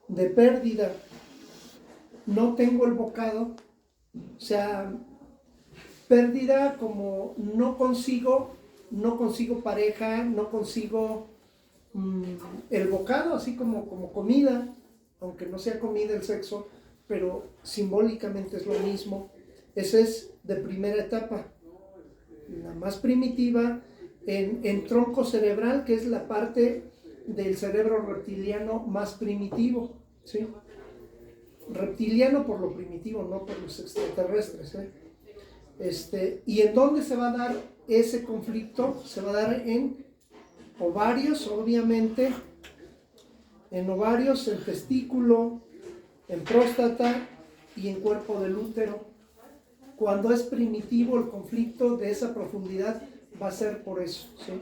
de pérdida, no tengo el bocado, o sea, pérdida como no consigo pareja, no consigo el bocado, así como comida, aunque no sea comida el sexo, pero simbólicamente es lo mismo. Esa es de primera etapa, la más primitiva, en tronco cerebral, que es la parte del cerebro reptiliano más primitivo, ¿sí? Reptiliano por lo primitivo, no por los extraterrestres, ¿eh? ¿Y en dónde se va a dar ese conflicto? Se va a dar en ovarios, obviamente, en ovarios, en testículo, en próstata y en cuerpo del útero. Cuando es primitivo el conflicto de esa profundidad va a ser por eso, ¿sí?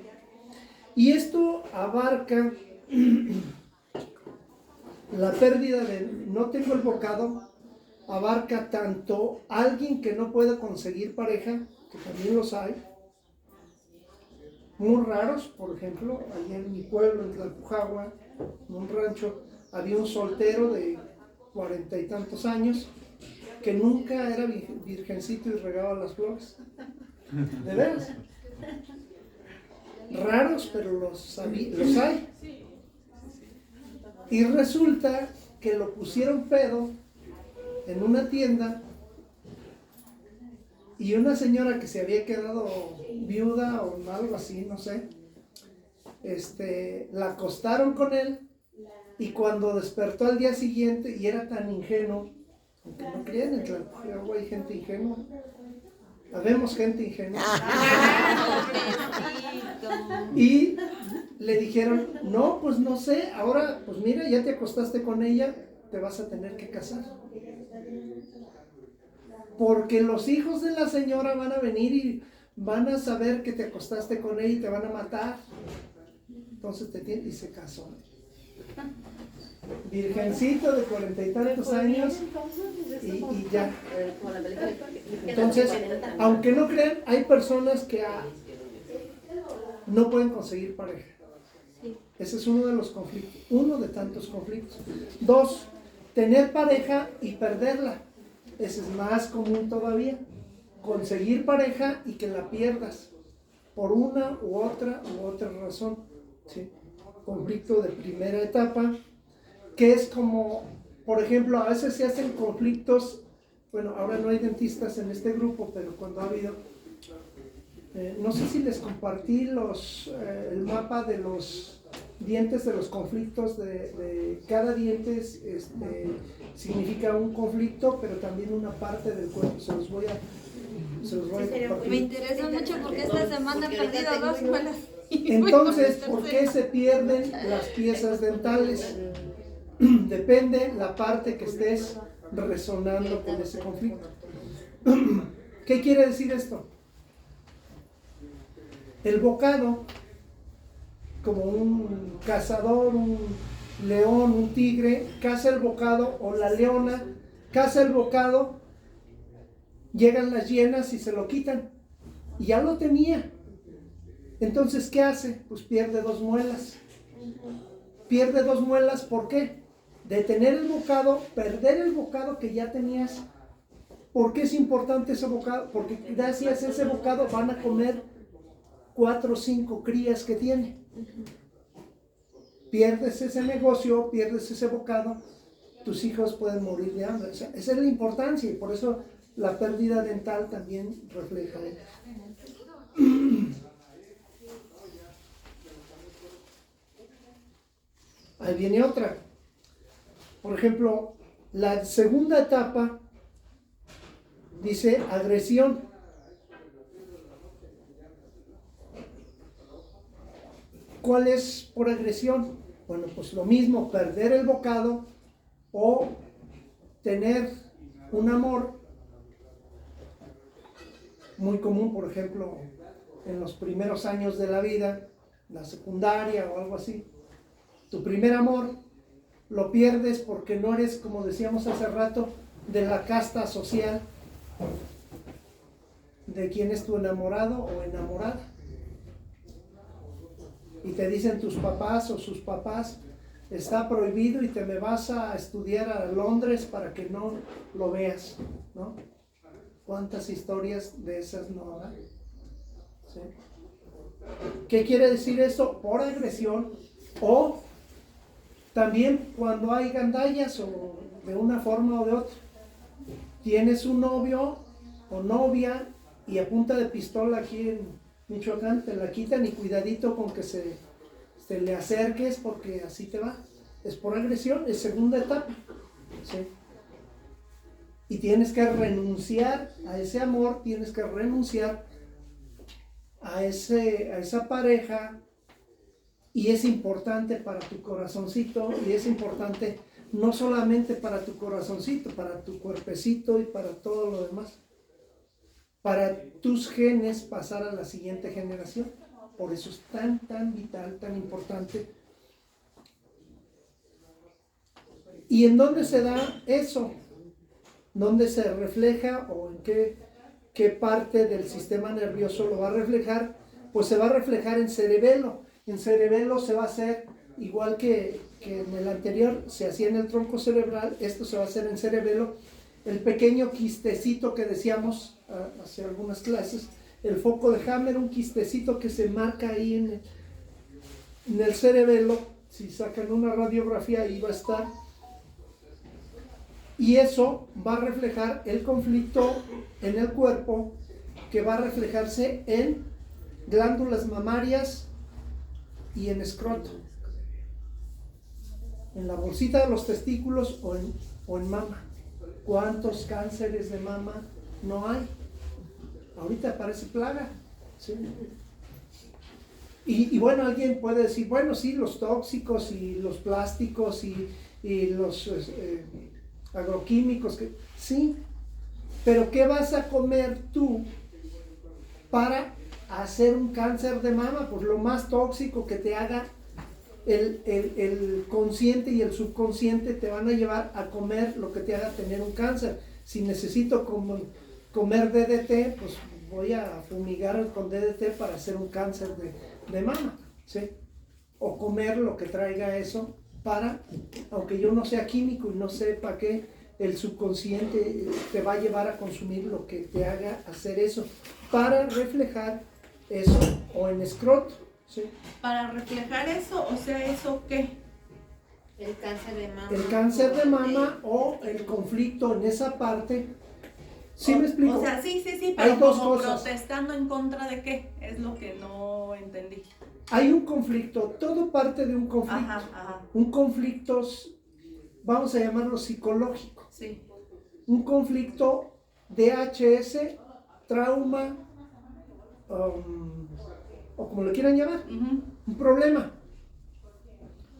Y esto abarca la pérdida de no tengo el bocado, abarca tanto alguien que no puede conseguir pareja, que también los hay, muy raros. Por ejemplo, allá en mi pueblo, en Tlalpujahua, en un rancho, había un soltero de 40 y tantos años que nunca era virgencito y regaba las flores. ¿De veras? Raros, pero los hay. Y resulta que lo pusieron pedo en una tienda y una señora que se había quedado viuda o algo así, no sé, la acostaron con él, y cuando despertó al día siguiente, y era tan ingenuo, aunque no crean, en Tlalpujahua hay gente ingenua, habemos gente ingenua, y le dijeron, no, pues no sé, ahora, pues mira, ya te acostaste con ella, te vas a tener que casar. Porque los hijos de la señora van a venir y van a saber que te acostaste con ella y te van a matar. Entonces y se casó. Virgencito de 40 y tantos años y ya. Entonces, aunque no crean, hay personas que no pueden conseguir pareja. Ese es uno de los conflictos, uno de tantos conflictos. 2, tener pareja y perderla. Ese es más común todavía. Conseguir pareja y que la pierdas por una u otra razón, ¿sí? Conflicto de primera etapa, que es como, por ejemplo, a veces se hacen conflictos, bueno, ahora no hay dentistas en este grupo, pero cuando ha habido, no sé si les compartí el mapa de los dientes, de los conflictos de cada diente, significa un conflicto, pero también una parte del cuerpo. Se los voy a compartir. Me interesa mucho porque esta semana he perdido 2 muelas. Entonces, ¿por qué se pierden las piezas dentales? Depende la parte que estés resonando con ese conflicto. ¿Qué quiere decir esto? El bocado, como un cazador, un león, un tigre, caza el bocado, o la leona caza el bocado, llegan las hienas y se lo quitan, y ya lo tenía. Entonces, ¿qué hace? Pues pierde 2 muelas. Pierde 2 muelas, ¿por qué? De tener el bocado, perder el bocado que ya tenías. ¿Por qué es importante ese bocado? Porque gracias a ese bocado van a comer 4 o 5 crías que tiene. Pierdes ese negocio, pierdes ese bocado, tus hijos pueden morir de hambre. O sea, esa es la importancia, y por eso la pérdida dental también refleja eso. Ahí viene otra. Por ejemplo, la segunda etapa dice agresión. ¿Cuál es por agresión? Bueno, pues lo mismo, perder el bocado o tener un amor muy común, por ejemplo, en los primeros años de la vida, la secundaria o algo así. Tu primer amor lo pierdes porque no eres, como decíamos hace rato, de la casta social de quién es tu enamorado o enamorada. Y te dicen tus papás o sus papás, está prohibido y te me vas a estudiar a Londres para que no lo veas, ¿no? ¿Cuántas historias de esas no hay? ¿Sí? ¿Qué quiere decir esto? Por agresión, o también cuando hay gandallas, o de una forma o de otra. Tienes un novio o novia y a punta de pistola aquí en Michoacán te la quitan, y cuidadito con que se le acerques, porque así te va. Es por agresión, es segunda etapa, ¿sí? Y tienes que renunciar a ese amor, tienes que renunciar a esa pareja, y es importante para tu corazoncito, y es importante no solamente para tu corazoncito, para tu cuerpecito y para todo lo demás, para tus genes pasar a la siguiente generación. Por eso es tan vital, tan importante. ¿Y en dónde se da eso? ¿Dónde se refleja, o en qué parte del sistema nervioso lo va a reflejar? Pues se va a reflejar en cerebelo. En cerebelo se va a hacer igual que en el anterior, se hacía en el tronco cerebral, esto se va a hacer en cerebelo. El pequeño quistecito que decíamos hace algunas clases, el foco de Hammer, un quistecito que se marca ahí en el cerebelo. Si sacan una radiografía, ahí va a estar. Y eso va a reflejar el conflicto en el cuerpo, que va a reflejarse en glándulas mamarias y en escroto, en la bolsita de los testículos o en mama. ¿Cuántos cánceres de mama no hay? Ahorita parece plaga, ¿sí? Y bueno, alguien puede decir, bueno, sí, los tóxicos y los plásticos y los agroquímicos, sí, pero ¿qué vas a comer tú para hacer un cáncer de mama? Pues lo más tóxico que te haga el consciente y el subconsciente te van a llevar a comer lo que te haga tener un cáncer. Si necesito comer DDT, pues voy a fumigar con DDT para hacer un cáncer de mama, ¿sí? O comer lo que traiga eso para, aunque yo no sea químico y no sepa qué, el subconsciente te va a llevar a consumir lo que te haga hacer eso, para reflejar eso, o en escroto, ¿sí? Para reflejar eso, o sea, ¿eso qué? El cáncer de mama. El cáncer de mama o el conflicto en esa parte. ¿Sí me explico? O sea, sí, pero hay dos como cosas. ¿protestando en contra de qué? Es lo que no entendí. Hay un conflicto, todo parte de un conflicto. Ajá. Un conflicto, vamos a llamarlo psicológico. Sí. Un conflicto DHS, trauma, o como lo quieran llamar, un problema.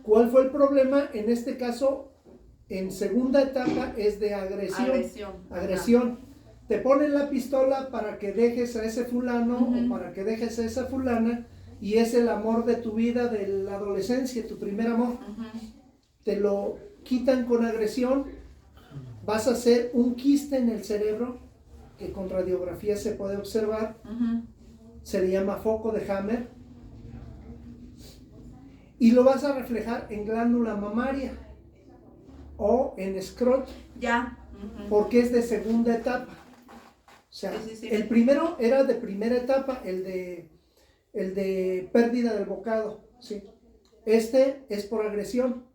¿Cuál fue el problema? En este caso, en segunda etapa, es de agresión. Te ponen la pistola para que dejes a ese fulano o para que dejes a esa fulana, y es el amor de tu vida, de la adolescencia, tu primer amor. Te lo quitan con agresión, vas a hacer un quiste en el cerebro, que con radiografía se puede observar, se le llama foco de Hammer, y lo vas a reflejar en glándula mamaria o en escroto, porque es de segunda etapa. O sea, sí. El primero era de primera etapa, el de pérdida del bocado, ¿sí? Este es por agresión.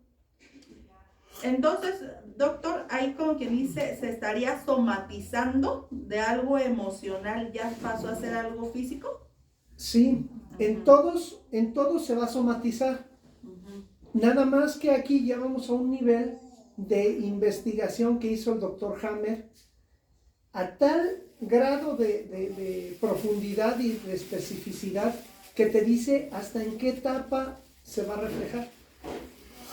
Entonces, doctor, ahí como quien dice, se estaría somatizando de algo emocional, ya pasó a ser algo físico. Sí, en todos se va a somatizar. Nada más que aquí ya vamos a un nivel de investigación que hizo el doctor Hammer, a tal grado de profundidad y de especificidad, que te dice hasta en qué etapa se va a reflejar,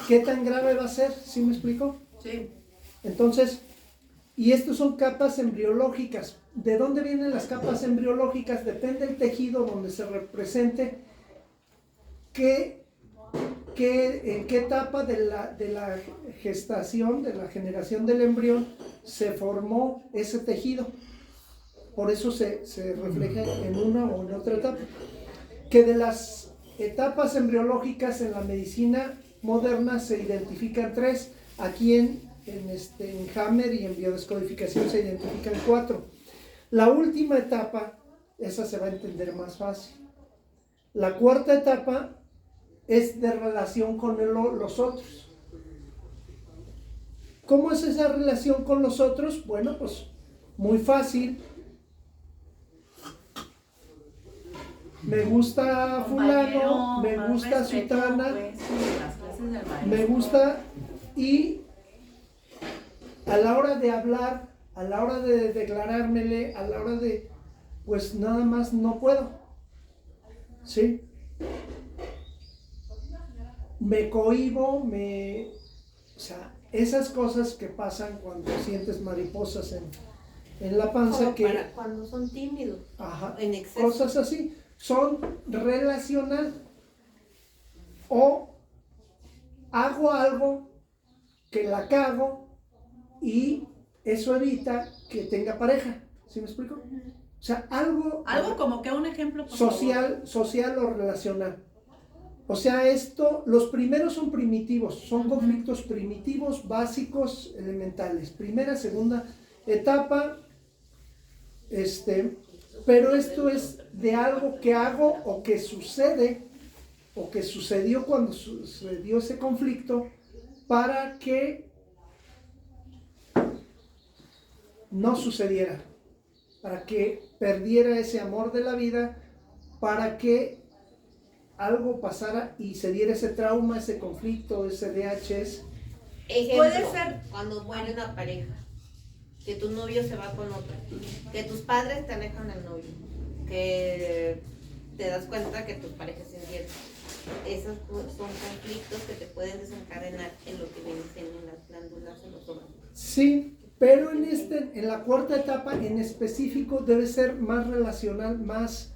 qué tan grave va a ser. ¿Sí me explico? Sí. Entonces, y estos son capas embriológicas. ¿De dónde vienen las capas embriológicas? Depende del tejido donde se represente, en qué etapa de la gestación, de la generación del embrión, se formó ese tejido. Por eso se refleja en una o en otra etapa. Que de las etapas embriológicas en la medicina modernas se identifican 3. Aquí en Hammer y en biodescodificación se identifican 4. La última etapa, esa se va a entender más fácil. La cuarta etapa es de relación con los otros. ¿Cómo es esa relación con los otros? Bueno, pues muy fácil. Me gusta fulano, me gusta sutana, me gusta, y a la hora de hablar, a la hora de declarármele, a la hora de, pues nada más no puedo. ¿Sí? Me cohíbo, o sea, esas cosas que pasan cuando sientes mariposas en la panza, Como que para cuando son tímidos, ajá, en exceso. cosas así, son relacional. O hago algo que la cago y eso evita que tenga pareja. ¿Sí me explico? O sea, algo como que un ejemplo, por social o relacional. O sea, los primeros son primitivos, son conflictos primitivos, básicos, elementales. Primera, segunda etapa, pero esto es de algo que hago o que sucede, o que sucedió cuando sucedió ese conflicto, para que no sucediera, para que perdiera ese amor de la vida, para que algo pasara y se diera ese trauma, ese conflicto, ese DHS. Ejemplo, Puede ser cuando muere una pareja, que tu novio se va con otra, que tus padres te alejan del novio, que te das cuenta que tus parejas se entienden. Esos son conflictos que te pueden desencadenar en lo que viene siendo en las glándulas, en los órganos. Sí, pero en la cuarta etapa en específico debe ser más relacional, más,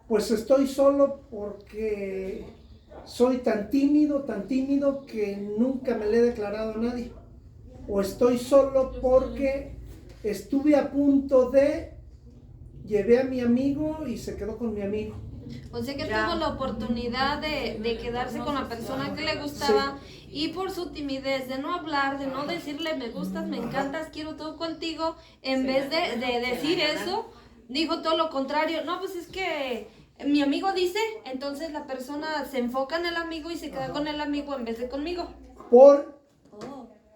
pues estoy solo porque soy tan tímido que nunca me le he declarado a nadie. O estoy solo porque estuve a punto de, llevé a mi amigo y se quedó con mi amigo. O sea que tuvo la oportunidad de quedarse con la persona que le gustaba, Sí. y por su timidez de no hablar, de no decirle me gustas, me encantas, quiero todo contigo, en vez de decir eso, dijo todo lo contrario. No, pues es que mi amigo dice, entonces la persona se enfoca en el amigo y se queda con el amigo en vez de conmigo. Por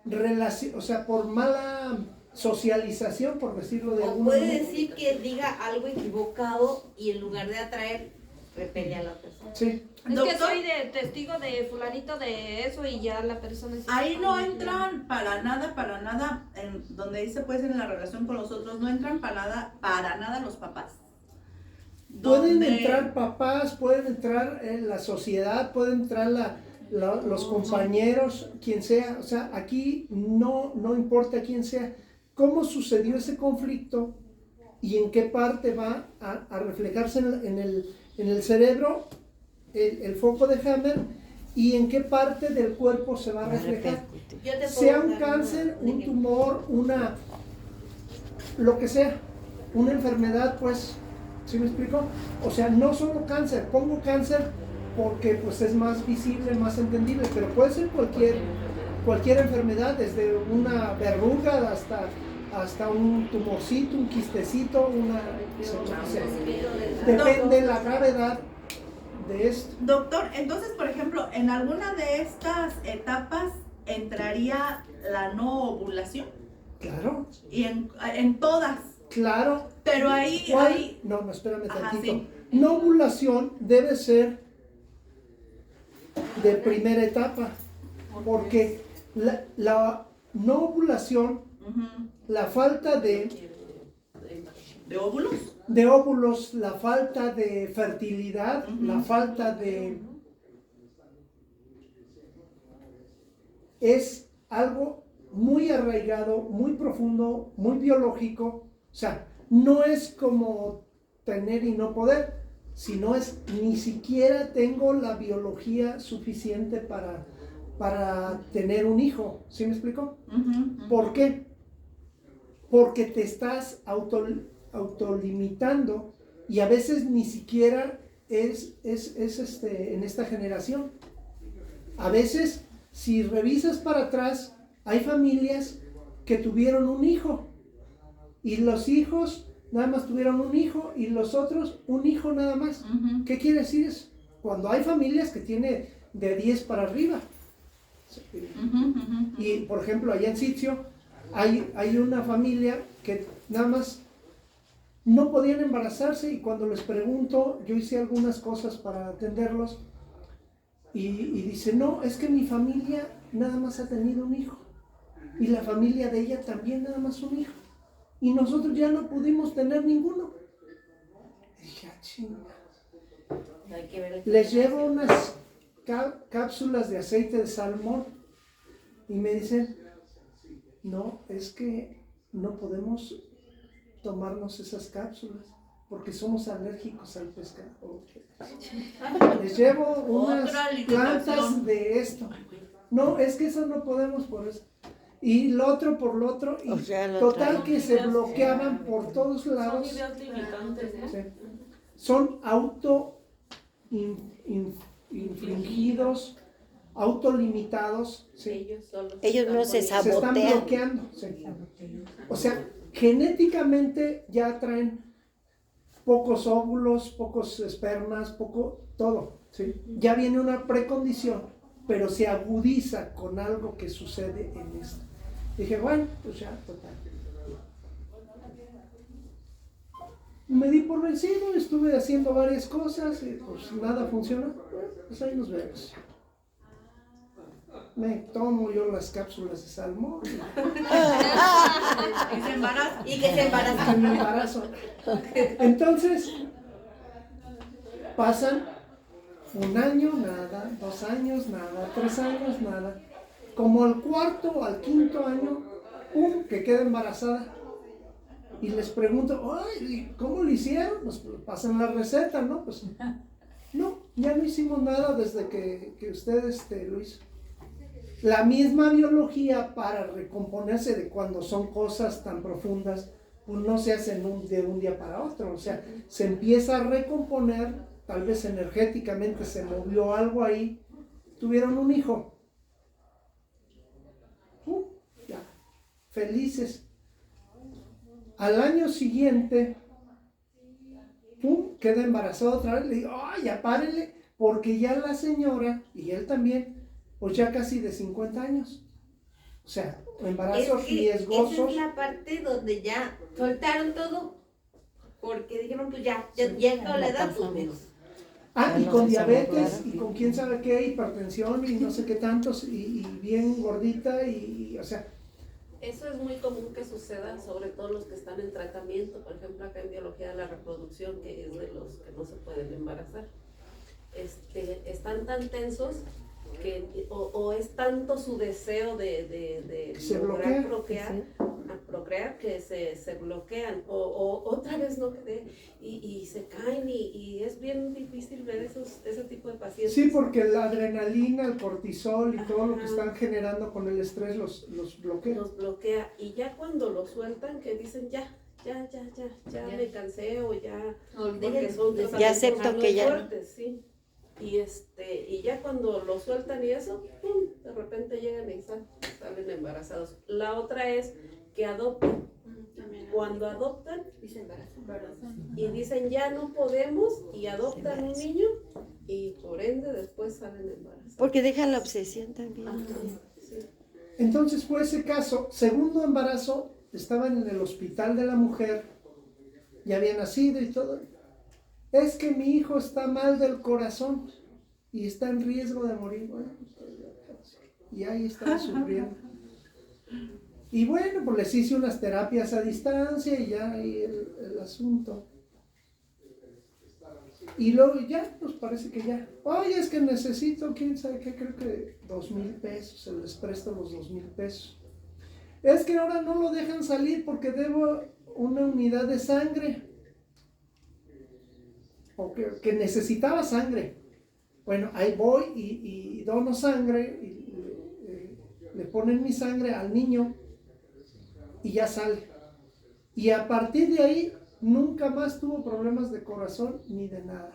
relación, o sea, por mala socialización, por decirlo de O alguna puede manera. decir que diga algo equivocado y en lugar de atraer, repele a la persona. Sí. Es Doctor, que soy de testigo de fulanito de eso y ya la persona... ahí no entran para nada, en donde dice pues en la relación con los otros, no entran para nada los papás. Pueden entrar papás, pueden entrar la sociedad, pueden entrar los compañeros, quien sea. O sea, aquí no importa quién sea. ¿Cómo sucedió ese conflicto y en qué parte va a reflejarse en el cerebro, el foco de Hammer, y en qué parte del cuerpo se va a reflejar? Yo te puedo Sea un dar cáncer, un un ejemplo. tumor, lo que sea, una enfermedad, pues, ¿sí me explico? O sea, no solo cáncer, pongo cáncer porque pues es más visible, más entendible, pero puede ser cualquier enfermedad, desde una verruga hasta un tumorcito, un quistecito, depende de la gravedad de esto. Doctor, entonces, por ejemplo, en alguna de estas etapas entraría la no ovulación. Claro, Y en todas. claro. Pero ahí, ¿Cuál? No, espérame Ajá, tantito. sí. No ovulación debe ser de primera etapa, porque la no ovulación, ujú, la falta ¿de óvulos? de óvulos, la falta de fertilidad, Ujú. la falta de... es algo muy arraigado, muy profundo, muy biológico. O sea, no es como tener y no poder, sino es ni siquiera tengo la biología suficiente para tener un hijo. ¿Sí me explico? Ujú, ¿Por qué? Porque te estás autolimitando y a veces ni siquiera es en esta generación. A veces, si revisas para atrás, hay familias que tuvieron un hijo y los hijos nada más tuvieron un hijo y los otros un hijo nada más. Ujú. ¿Qué quiere decir eso? Cuando hay familias que tiene de 10 para arriba. Ujú, ujú. Y por ejemplo, allá en Sitio hay una familia que nada más no podían embarazarse y cuando les pregunto, yo hice algunas cosas para atenderlos y dice, no, es que mi familia nada más ha tenido un hijo y la familia de ella también nada más un hijo y nosotros ya no pudimos tener ninguno. Y dije, ah, chinga. Hay que ver. Les llevo unas cápsulas de aceite de salmón y me dicen, no, es que no podemos tomarnos esas cápsulas porque somos alérgicos al pescado. Les llevo unas Otra plantas limitación. de esto. No, es que eso no podemos por eso. Y lo otro por lo otro. Y O sea, lo total traen. que se bloqueaban por todos Son lados. ideas limitantes, ¿no? Sí. Son infringidos, autolimitados, ¿sí? Ellos solos. Ellos no se Se están sabotean. bloqueando. Sí. O sea, genéticamente ya traen pocos óvulos, pocos espermas, poco todo. ¿Sí? Ya viene una precondición, pero se agudiza con algo que sucede en esto. Dije, bueno, pues ya, total. Me di por vencido, estuve haciendo varias cosas y pues nada funcionó. Bueno, pues ahí nos vemos. Me tomo yo las cápsulas de salmón Y se embaraza. Y que se y embarazan. me embarazo. Entonces, pasan 1 año, nada, 2 años, nada, 3 años, nada. Como al 4 o al 5.º año, ¡pum!, que queda embarazada. Y les pregunto, ay, ¿cómo lo hicieron? Pues pasan la receta, ¿no? Pues no, ya no hicimos nada desde que usted lo hizo. La misma biología para recomponerse de cuando son cosas tan profundas, pues no se hace de un día para otro. O sea, se empieza a recomponer, tal vez energéticamente se movió algo ahí, tuvieron un hijo. Ya, felices. Al año siguiente, ¡pum!, queda embarazada otra vez. Le digo, ¡ay, ya párenle! Porque ya la señora, y él también, pues ya casi de 50 años. O sea, embarazos Es que riesgosos. esa es la parte donde ya soltaron todo. Porque dijeron, pues ya con la edad, pues menos. Ah, y no con se sabe, diabetes, claro. y con quién sabe qué, hipertensión, y no sé qué tantos, y bien gordita, o sea, Eso es muy común que suceda, sobre todo los que están en tratamiento, por ejemplo acá en biología de la reproducción, que es de los que no se pueden embarazar. Están tan tensos que o es tanto su deseo de Se lograr bloquea. procrear que se bloquean o otra vez no quedé y se caen y es bien difícil ver ese tipo de pacientes. sí, porque la adrenalina, el cortisol y todo lo que Ajá. están generando con el estrés los bloquea. Los bloquea y ya cuando lo sueltan que dicen ya me cansé o ya porque son Ya tratamientos acepto muy que ya no. fuertes, sí. Y ya cuando lo sueltan y eso, ¡pum!, de repente llegan y salen embarazados. La otra es que adoptan. Cuando adoptan Y se embarazan. y dicen ya no podemos y adoptan un niño y por ende después salen embarazados. Porque dejan la obsesión también. Ajá, sí. Entonces fue ese caso, segundo embarazo, estaban en el hospital de la mujer, ya había nacido y todo. Es que mi hijo está mal del corazón y está en riesgo de morir. Bueno, y ahí estaba sufriendo. Y bueno, pues les hice unas terapias a distancia y ya ahí el asunto. Y luego ya, pues parece que ya. Oye, es que necesito, quién sabe qué, creo que 2,000 pesos, se les presto los 2,000 pesos. Es que ahora no lo dejan salir porque debo una unidad de sangre. O que necesitaba sangre. Bueno, ahí voy y dono sangre, y le ponen mi sangre al niño y ya sale. Y a partir de ahí nunca más tuvo problemas de corazón ni de nada.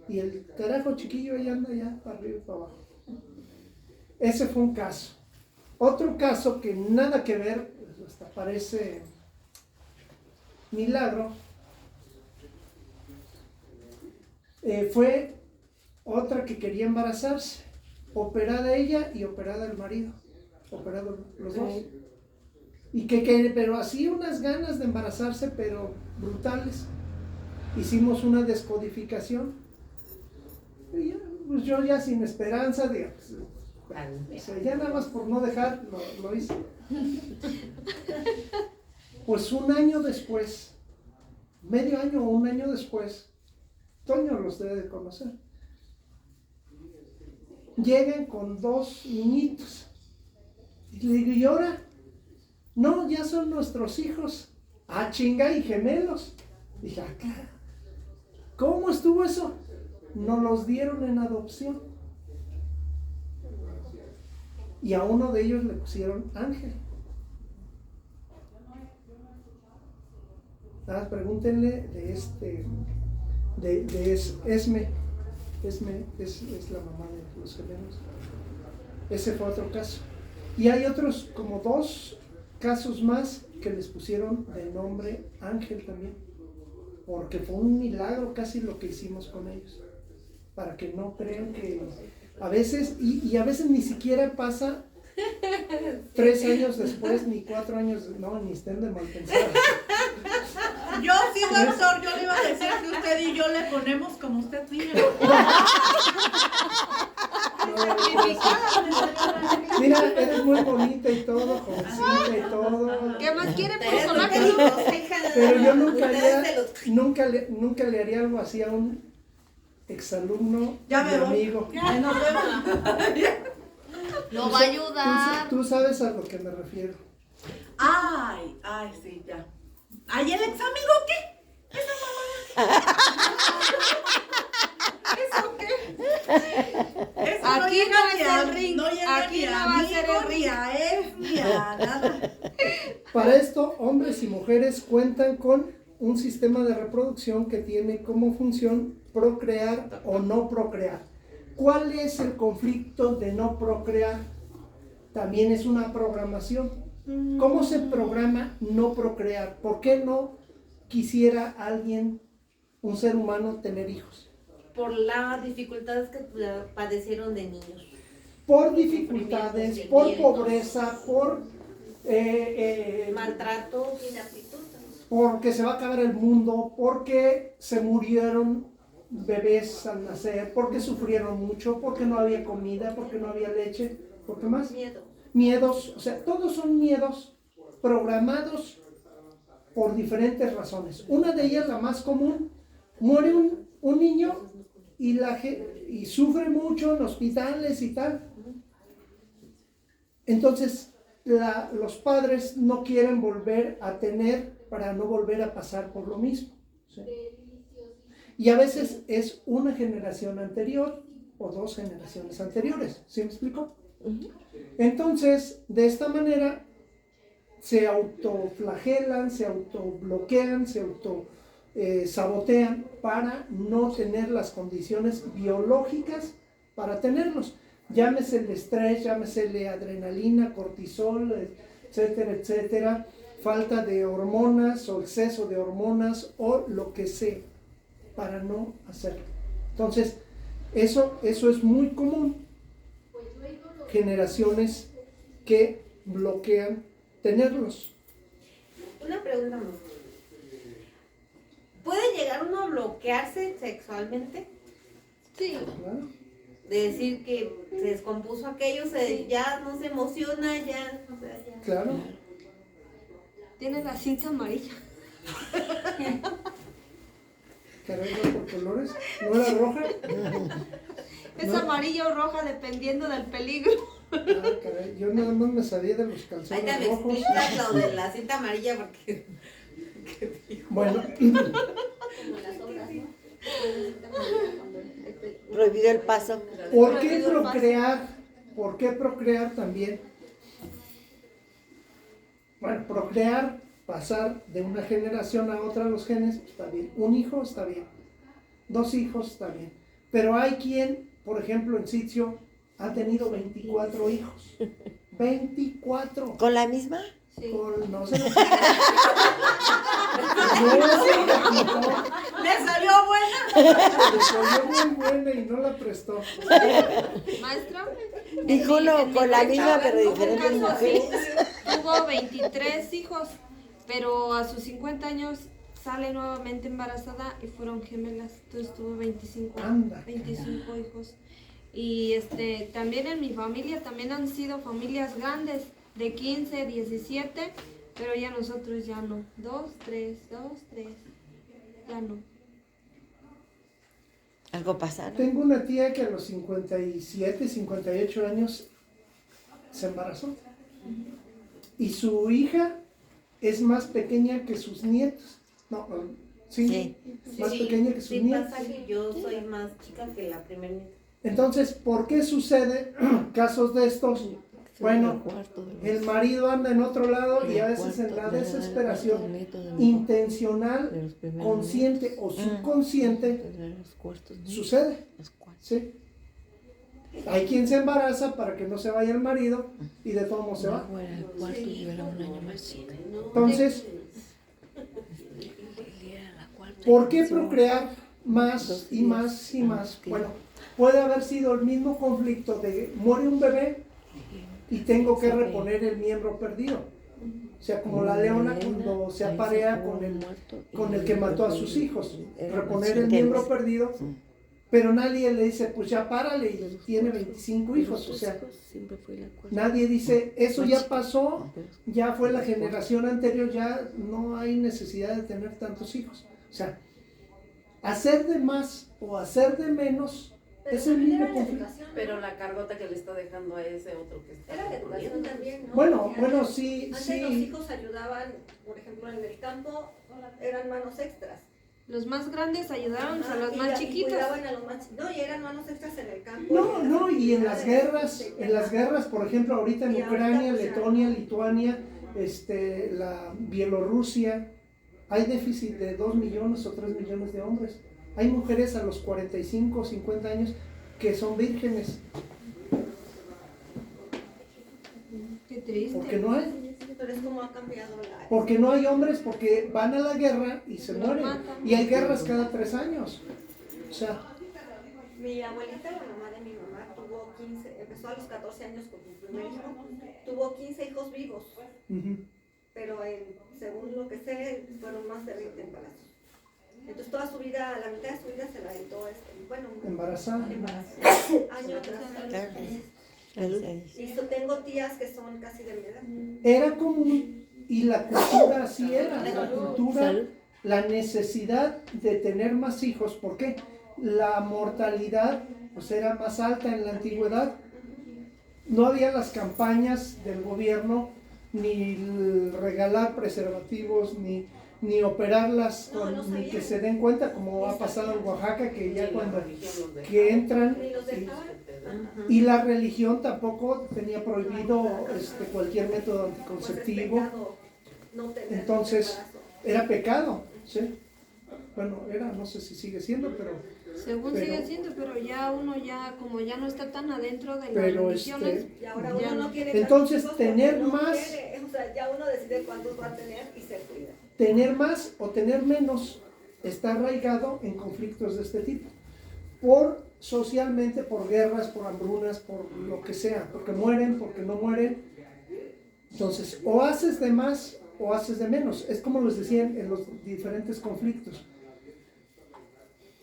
Y el carajo chiquillo ahí anda ya para arriba y para abajo. Ese fue un caso. Otro caso que nada que ver, pues, hasta parece milagro, fue otra que quería embarazarse, operada ella y operada el marido, operados los dos. Y pero así unas ganas de embarazarse, pero brutales. Hicimos una descodificación. Y ya, pues yo ya sin esperanza, digo, pues, ya nada más por no dejar, lo hice. Pues un año después, medio año o un año después, Toño los debe de conocer, llegan con 2 niñitos. Y le digo, ¿y ahora? No, ya son nuestros hijos. Ah, chinga, y gemelos. Dije, claro. ¿Cómo estuvo eso? Nos los dieron en adopción. Y a uno de ellos le pusieron Ángel. Pregúntenle de Esme. Esme es la mamá de los gemelos. Ese fue otro caso. Y hay otros, como 2 casos más que les pusieron de nombre Ángel también. Porque fue un milagro casi lo que hicimos con ellos. Para que no crean que a veces, y a veces ni siquiera pasa 3 años después, ni 4 años, no, ni estén de mal pensar. Yo sí, doctor, yo le iba a decir que usted y yo le ponemos como usted diga. Mira, eres muy bonita y todo, jovencita y todo. ¿Qué más quiere Pero por es lo sonar? que digo, hija, Pero yo nunca ustedes nunca le haría algo así a un exalumno Ya me y voy. amigo. Ay, nos vemos. Lo va a ayudar. Tú sabes a lo que me refiero. Ay, sí, ya. ¿Ay, el ex amigo qué? ¿Esa mamá? ¿Eso qué? Eso Aquí llega no ni es a- el ring, no llega aquí ni no a va a ser el amigo, ring. ni a ex, ni a nada. Para esto, hombres y mujeres cuentan con un sistema de reproducción que tiene como función procrear o no procrear. ¿Cuál es el conflicto de no procrear? También es una programación. ¿Cómo se programa no procrear? ¿Por qué no quisiera alguien, un ser humano, tener hijos? por las dificultades que padecieron de niños. Por dificultades, por pobreza, por Maltratos. porque se va a acabar el mundo, porque se murieron bebés al nacer, porque sufrieron mucho, porque no había comida, porque no había leche, ¿por qué más? Miedo. Miedos, o sea, todos son miedos programados por diferentes razones. Una de ellas, la más común, muere un niño y sufre mucho en hospitales y tal. Entonces, los padres no quieren volver a tener para no volver a pasar por lo mismo. ¿Sí? Y a veces es una generación anterior o 2 generaciones anteriores. ¿Sí me explico? Entonces, de esta manera, se autoflagelan, se autobloquean, se sabotean para no tener las condiciones biológicas para tenerlos. Llámese el estrés, llámese la adrenalina, cortisol, etcétera, etcétera, falta de hormonas o exceso de hormonas o lo que sea, para no hacerlo. Entonces, eso es muy común. Generaciones que bloquean tenerlos. Una pregunta más. ¿Puede llegar uno a bloquearse sexualmente? Sí. ¿Claro? De decir que se descompuso aquello, ya no se emociona, ya, o sea, ya. Claro. Tiene la cinta amarilla. Caray, ¿no por colores? ¿No era roja? Es ¿No? amarilla o roja dependiendo del peligro. Ah, caray, yo nada más me sabía de los Ahí calzones te me rojos. explicas lo de la cinta amarilla porque... Bueno, Prohibido el paso. ¿por qué procrear? ¿Por qué procrear también? Bueno, procrear, pasar de una generación a otra los genes, está bien. Un hijo está bien. 2 hijos está bien. Pero hay quien, por ejemplo, en sitio, ha tenido 24 hijos. 24. ¿Con la misma? Sí. No se lo quitó. No se la quitó. ¿Le salió buena? Le salió muy buena y no la prestó. Maestra. Dijo uno en mi con la país, misma, pero hubo un diferentes caso así. mujeres. Tuvo 23 hijos, pero a sus 50 años sale nuevamente embarazada y fueron gemelas. Entonces tuvo 25, Anda. 25 hijos. Y también en mi familia también han sido familias grandes, de 15, 17, pero ya nosotros ya no. 2, 3, ya no. Algo pasa, ¿no? Tengo una tía que a los 57, 58 años se embarazó. Y su hija es más pequeña que sus nietos. No, sí, más pequeña que sus sí nietos. pasa que yo soy más chica que la primer nieta. Entonces, ¿por qué sucede casos de estos? Bueno, el marido anda en otro lado y a veces en la desesperación intencional, consciente o subconsciente, sucede. ¿Sí? Hay quien se embaraza para que no se vaya el marido y de todo modo se va. Entonces, ¿por qué procrear más y más y más? Bueno, puede haber sido el mismo conflicto de muere un bebé y tengo que reponer el miembro perdido. O sea, como la leona cuando se aparea con el que mató a sus hijos, reponer el miembro perdido, pero nadie le dice, pues ya párale, y tiene 25 hijos. O sea, nadie dice, eso ya pasó, ya fue la generación anterior, ya no hay necesidad de tener tantos hijos. O sea, hacer de más o hacer de menos es el mismo conflicto. Pero la cargota que le está dejando a ese otro que está. Era la educación también, ¿no? Bueno, Porque bueno, sí, antes sí. los hijos ayudaban, por ejemplo, en el campo, eran manos extras. Los más grandes ayudaron a los Y más y chiquitos. cuidaban a los más, no, y eran manos extras en el campo. No, y en las guerras, por ejemplo, ahorita en Y ahorita, Ucrania, pues, ya. Letonia, Lituania, la Bielorrusia, hay déficit de 2 millones o 3 millones de hombres. Hay mujeres a los 45 o 50 años que son vírgenes, Qué triste. porque no hay. Pero es como ha cambiado la... Porque no hay hombres, porque van a la guerra y se Los mueren. matan. Y hay guerras cada 3 años. O sea, Mi abuelita, la mamá de mi mamá, tuvo 15, empezó a los 14 años con su primer hijo, tuvo 15 hijos vivos, ujú. pero según lo que sé, fueron más de 20 embarazos. Entonces toda su vida, la mitad de su vida se la aventó, Embarazada. año tras año. Claro. Y tengo tías que son casi de mi edad. Era común y la cultura así era. La cultura, la necesidad de tener más hijos. ¿Por qué? La mortalidad pues era más alta en la antigüedad. No había las campañas del gobierno, ni el regalar preservativos, ni operarlas, ni que se den cuenta, como ha pasado en Oaxaca, que ya cuando que entran. Ni los dejaban. Y la religión tampoco tenía prohibido cualquier método Pues es anticonceptivo. pecado no tener Entonces, embarazo. era pecado, ¿sí? Bueno, no sé si sigue siendo, pero Según pero- sigue siendo, pero ya uno ya, como ya no está tan adentro de las Pero, religiones, Y ahora ya uno no. no quiere Entonces, tantos hijos tener porque no más- quiere. O sea, ya uno decide cuántos va a tener y se cuida. tener más o tener menos está arraigado en conflictos de este tipo. Socialmente, por guerras, por hambrunas, por lo que sea, porque mueren, porque no mueren. Entonces, o haces de más o haces de menos. Es como les decía en los diferentes conflictos.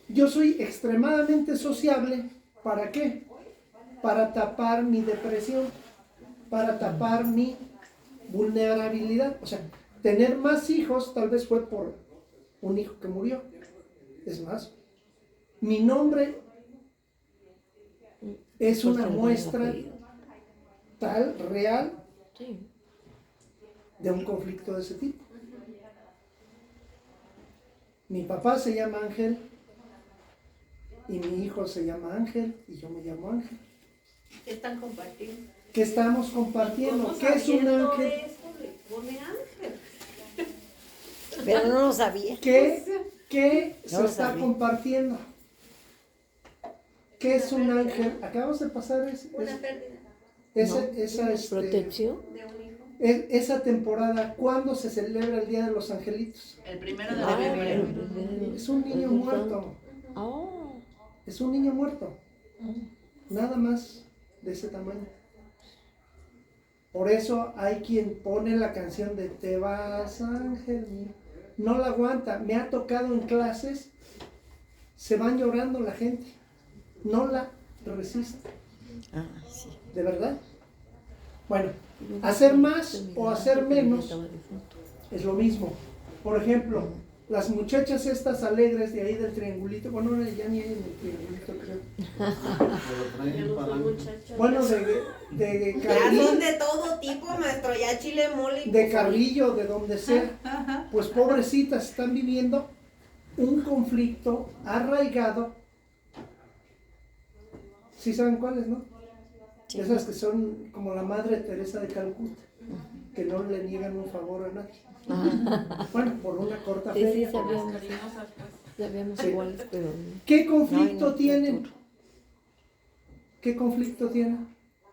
Yo soy extremadamente sociable. ¿Para qué? Para tapar mi depresión, para tapar mi vulnerabilidad. O sea, tener más hijos tal vez fue por un hijo que murió. Es más, mi nombre es una muestra tal, real, de un conflicto de ese tipo. Mi papá se llama Ángel y mi hijo se llama Ángel y yo me llamo Ángel. ¿Qué están compartiendo? ¿Qué estamos compartiendo? ¿Cómo ¿Qué es un sabiendo ángel? eso le pone ángel? Pero no lo sabía. ¿Qué se No lo está sabía. compartiendo? ¿Qué es un ángel? Acabamos de pasar Una pérdida Protección. de un hijo. esa temporada. ¿Cuándo se celebra el Día de los Angelitos? El 1 de Ah, febrero. Es un niño muerto. Oh. Es un niño muerto. Nada más de ese tamaño. Por eso hay quien pone la canción de Te vas, ángel mío. No la aguanta. Me ha tocado en clases, se van llorando la gente. No la resiste. Ah, sí. ¿De verdad? Bueno, hacer más o hacer menos es lo mismo. Por ejemplo, las muchachas estas alegres de ahí del triangulito, bueno, ahora ya ni hay en el triangulito, creo. Ya no son muchachas. Bueno, de Ya Carrillo, son de todo tipo, maestro, ya chile, mole. y de pozole. Carrillo, de donde sea, pues pobrecitas están viviendo un conflicto arraigado. ¿Sí saben cuáles, no? Sí. Esas que son como la Madre Teresa de Calcuta, que no le niegan un favor a nadie. Bueno, por una corta Sí, sí, feria. sabíamos, Cariñosas, pues. sabíamos Sí. iguales, pero ¿Qué no hay conflicto nada tienen? futuro. ¿Qué conflicto tienen?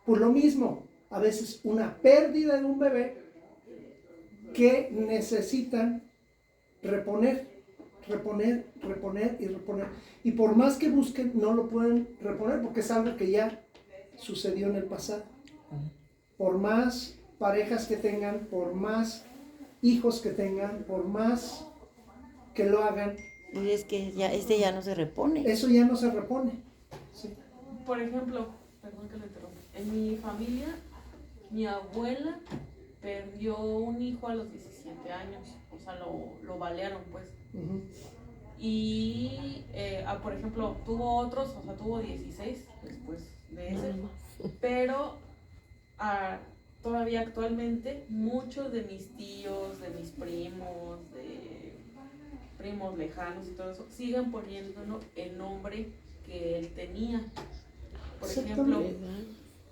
Pues lo mismo, a veces una pérdida de un bebé que necesitan reponer y reponer. Y por más que busquen, no lo pueden reponer porque es algo que ya sucedió en el pasado. Por más parejas que tengan, por más hijos que tengan, por más que lo hagan, Pues es que ya, ya no se repone. eso ya no se repone. Sí. Por ejemplo, perdón que lo interrumpa, en mi familia, mi abuela perdió un hijo a los 17 años, o sea, lo balearon, pues. Ujú. Y, por ejemplo, tuvo otros, o sea, tuvo 16 después de ese, pero todavía actualmente muchos de mis tíos, de mis primos, de primos lejanos y todo eso, siguen poniéndolo el nombre que él tenía. Por ejemplo,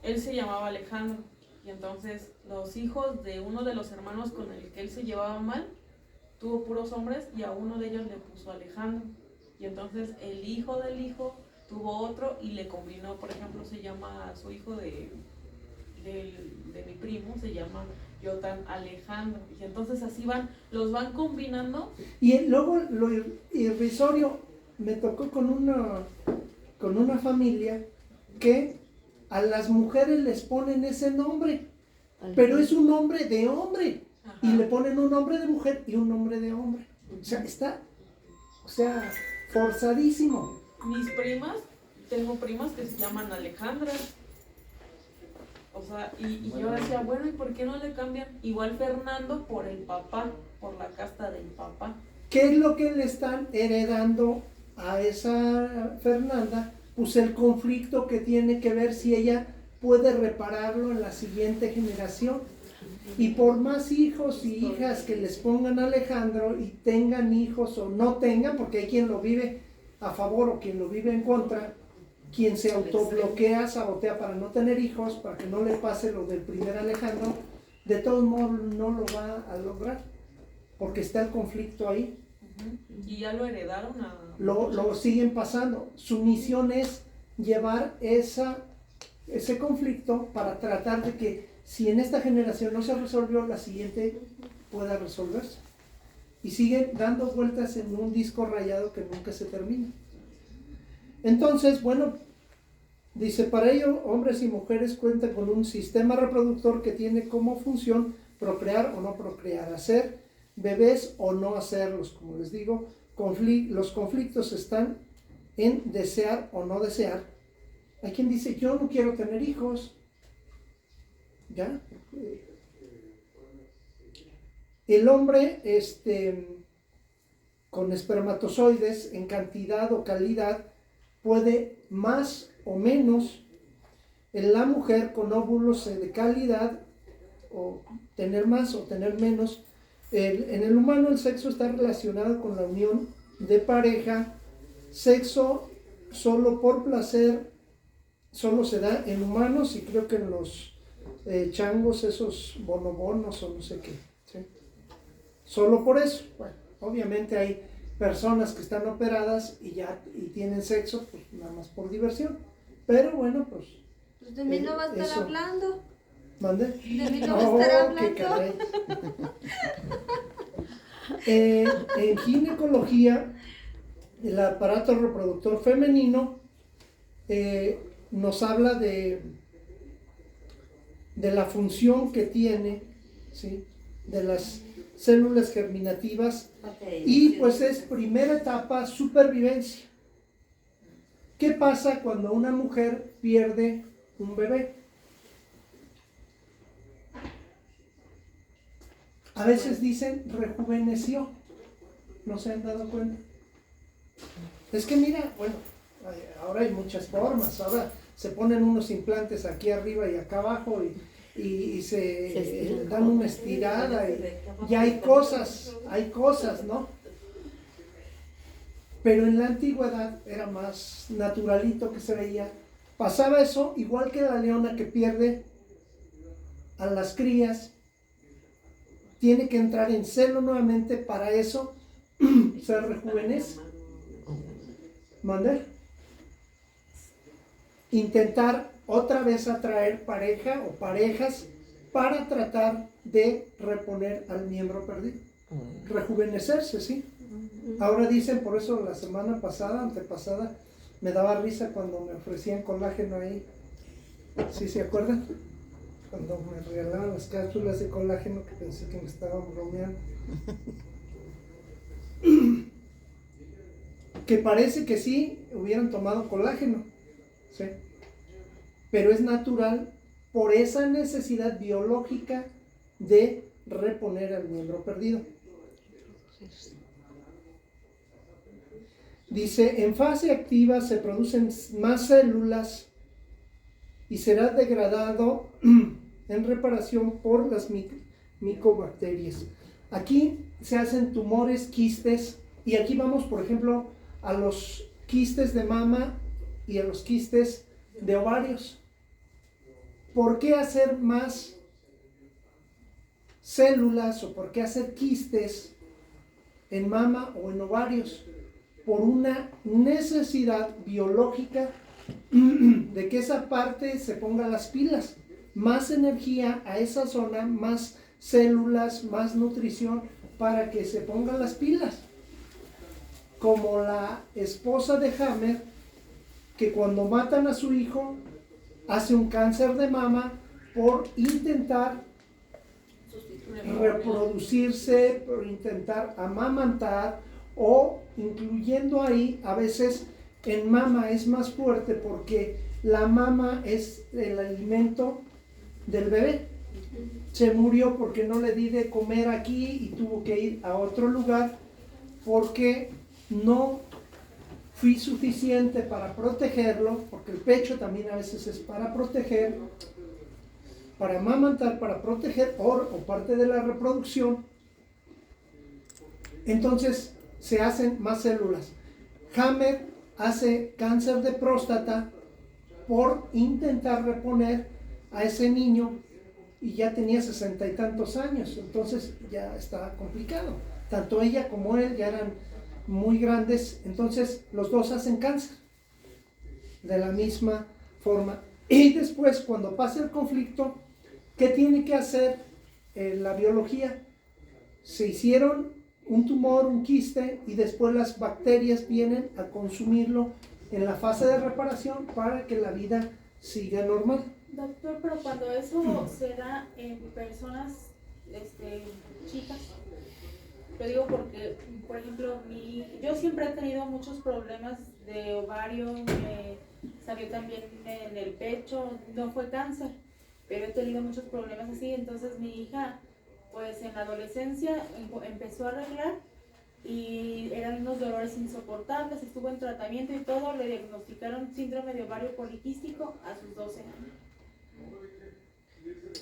él se llamaba Alejandro y entonces los hijos de uno de los hermanos con el que él se llevaba mal, tuvo puros hombres y a uno de ellos le puso Alejandro. Y entonces el hijo del hijo tuvo otro y le combinó, por ejemplo, se llama su hijo de mi primo, se llama Yotan Alejandro. Y entonces así los van combinando. Y luego lo irrisorio, me tocó con una familia que a las mujeres les ponen ese nombre, pero es un nombre de hombre. Ajá. Y le ponen un nombre de mujer y un nombre de hombre. O sea, forzadísimo. Mis primas, tengo primas que se llaman Alejandra. O sea, y yo decía, bueno, ¿y por qué no le cambian? Igual Fernando por el papá, por la casta del papá. ¿Qué es lo que le están heredando a esa Fernanda? Pues el conflicto que tiene que ver si ella puede repararlo en la siguiente generación. Y por más hijos y hijas que les pongan Alejandro y tengan hijos o no tengan, porque hay quien lo vive a favor o quien lo vive en contra, quien se autobloquea, sabotea para no tener hijos, para que no le pase lo del primer Alejandro, de todos modos no lo va a lograr, porque está el conflicto ahí. Y ya lo heredaron a... Lo siguen pasando. Su misión es llevar ese conflicto para tratar de que si en esta generación no se resolvió, la siguiente pueda resolverse. Y siguen dando vueltas en un disco rayado que nunca se termina. Entonces, bueno, dice, para ello, hombres y mujeres cuentan con un sistema reproductor que tiene como función procrear o no procrear, hacer bebés o no hacerlos. Como les digo, los conflictos están en desear o no desear. Hay quien dice, yo no quiero tener hijos. ¿Ya? El hombre, con espermatozoides en cantidad o calidad, puede más o menos. En la mujer con óvulos de calidad, o tener más o tener menos. En el humano el sexo está relacionado con la unión de pareja. Sexo solo por placer solo se da en humanos y creo que en los changos, esos bonobonos o no sé qué, ¿sí? Solo por eso. Bueno, obviamente hay personas que están operadas y tienen sexo, pues nada más por diversión. Pero bueno, pues. Pues de mí no va a estar eso. hablando. ¿Mande? De mí no va a estar qué hablando. caray. En ginecología, el aparato reproductor femenino nos habla de la función que tiene, ¿sí?, de las células germinativas, y pues es primera etapa supervivencia. ¿Qué pasa cuando una mujer pierde un bebé? A veces dicen rejuveneció, ¿no se han dado cuenta? Es que mira, bueno, ahora hay muchas formas, ahora se ponen unos implantes aquí arriba y acá abajo y se dan una estirada y hay cosas, ¿no? Pero en la antigüedad era más naturalito que se veía. Pasaba eso, igual que la leona que pierde a las crías, tiene que entrar en celo nuevamente, para eso se rejuvenece. ¿Mande? Intentar otra vez atraer pareja o parejas para tratar de reponer al miembro perdido. Rejuvenecerse, ¿sí? Ahora dicen, por eso la semana pasada, antepasada, me daba risa cuando me ofrecían colágeno ahí. ¿Sí se acuerdan? Cuando me regalaban las cápsulas de colágeno, que pensé que me estaban bromeando. Que parece que sí hubieran tomado colágeno, ¿sí? Pero es natural por esa necesidad biológica de reponer al miembro perdido. Dice, en fase activa se producen más células y será degradado en reparación por las micobacterias. Aquí se hacen tumores, quistes, y aquí vamos, por ejemplo, a los quistes de mama y a los quistes de ovarios. ¿Por qué hacer más células o por qué hacer quistes en mama o en ovarios? Por una necesidad biológica de que esa parte se ponga las pilas. Más energía a esa zona, más células, más nutrición para que se pongan las pilas. Como la esposa de Hammer, que cuando matan a su hijo hace un cáncer de mama por intentar reproducirse, por intentar amamantar, o incluyendo ahí, a veces en mama es más fuerte porque la mama es el alimento del bebé. Se murió porque no le di de comer aquí y tuvo que ir a otro lugar porque no fui suficiente para protegerlo, porque el pecho también a veces es para proteger, para amamantar, para proteger o parte de la reproducción. Entonces se hacen más células. Hammer hace cáncer de próstata por intentar reponer a ese niño y ya tenía 60 y tantos años, entonces ya está complicado. Tanto ella como él ya eran muy grandes, entonces los dos hacen cáncer de la misma forma. Y después, cuando pasa el conflicto, ¿qué tiene que hacer la biología? Se hicieron un tumor, un quiste, y después las bacterias vienen a consumirlo en la fase de reparación para que la vida siga normal. Doctor, pero cuando eso se da en personas chicas, lo digo porque, por ejemplo, yo siempre he tenido muchos problemas de ovario, me salió también en el pecho, no fue cáncer, pero he tenido muchos problemas así. Entonces mi hija, pues en la adolescencia empezó a arreglar y eran unos dolores insoportables, estuvo en tratamiento y todo, le diagnosticaron síndrome de ovario poliquístico a sus 12 años.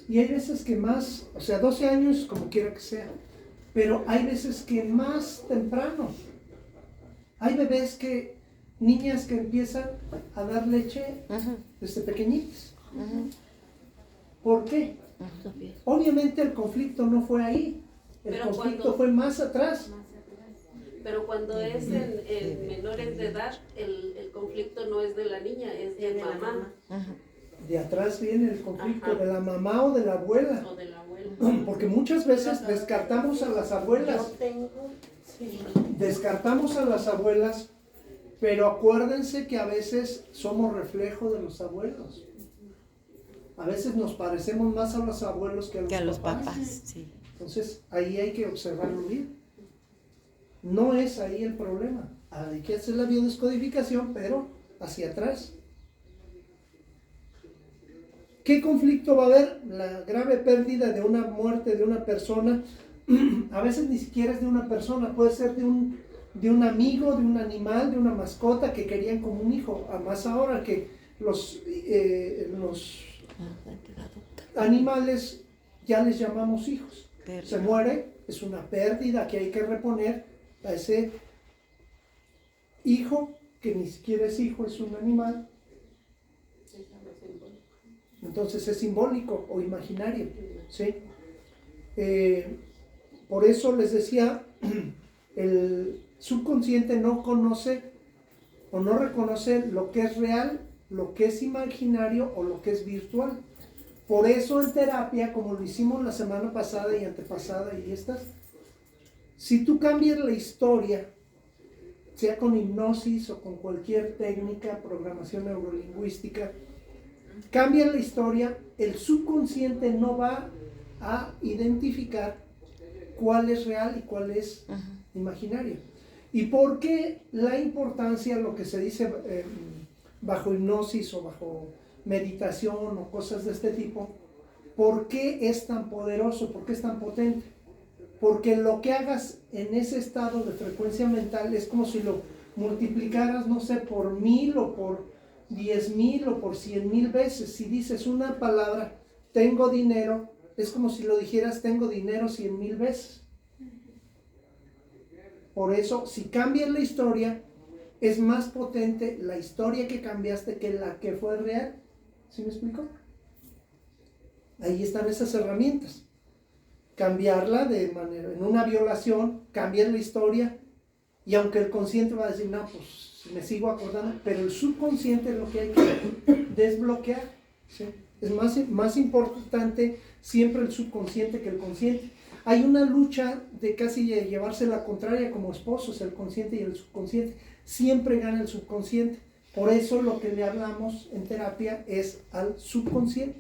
Y hay veces que más, o sea, 12 años como quiera que sea, pero hay veces que más temprano. Hay bebés niñas que empiezan a dar leche desde pequeñitos. ¿Por qué? Obviamente el conflicto no fue ahí, el conflicto fue más atrás. Pero cuando es en menores de edad, el conflicto no es de la niña, es de mamá Ajá. De atrás viene el conflicto Ajá. de la mamá o de la abuela. o de la abuela. Porque muchas veces descartamos a las abuelas. Descartamos a las abuelas, pero acuérdense que a veces somos reflejo de los abuelos. A veces nos parecemos más a los abuelos que a los papás. Sí. Entonces, ahí hay que observarlo bien. No es ahí el problema. Hay que hacer la biodescodificación, pero hacia atrás. ¿Qué conflicto va a haber? La grave pérdida de una muerte de una persona. A veces ni siquiera es de una persona, puede ser de un amigo, de un animal, de una mascota que querían como un hijo. Además ahora que los animales ya les llamamos hijos. Se muere, es una pérdida que hay que reponer a ese hijo, que ni siquiera es hijo, es un animal. Entonces es simbólico o imaginario, ¿sí? Por eso les decía, el subconsciente no conoce o no reconoce lo que es real, lo que es imaginario o lo que es virtual. Por eso en terapia, como lo hicimos la semana pasada y antepasada y estas, si tú cambias la historia, sea con hipnosis o con cualquier técnica, programación neurolingüística, cambia la historia, el subconsciente no va a identificar cuál es real y cuál es imaginario. ¿Y por qué la importancia, lo que se dice bajo hipnosis o bajo meditación o cosas de este tipo, por qué es tan poderoso, por qué es tan potente? Porque lo que hagas en ese estado de frecuencia mental es como si lo multiplicaras, no sé, por 1000 o por 10,000 o por 100,000 veces. Si dices una palabra, tengo dinero, es como si lo dijeras, tengo dinero 100,000 veces. Por eso, si cambias la historia, es más potente la historia que cambiaste que la que fue real. ¿Sí me explico? Ahí están esas herramientas. Cambiarla de manera, en una violación, cambiar la historia, y aunque el consciente va a decir, no, pues me sigo acordando, pero el subconsciente es lo que hay que desbloquear, ¿sí? Es más importante siempre el subconsciente que el consciente. Hay una lucha de casi llevarse la contraria como esposos, el consciente y el subconsciente. Siempre gana el subconsciente. Por eso lo que le hablamos en terapia es al subconsciente.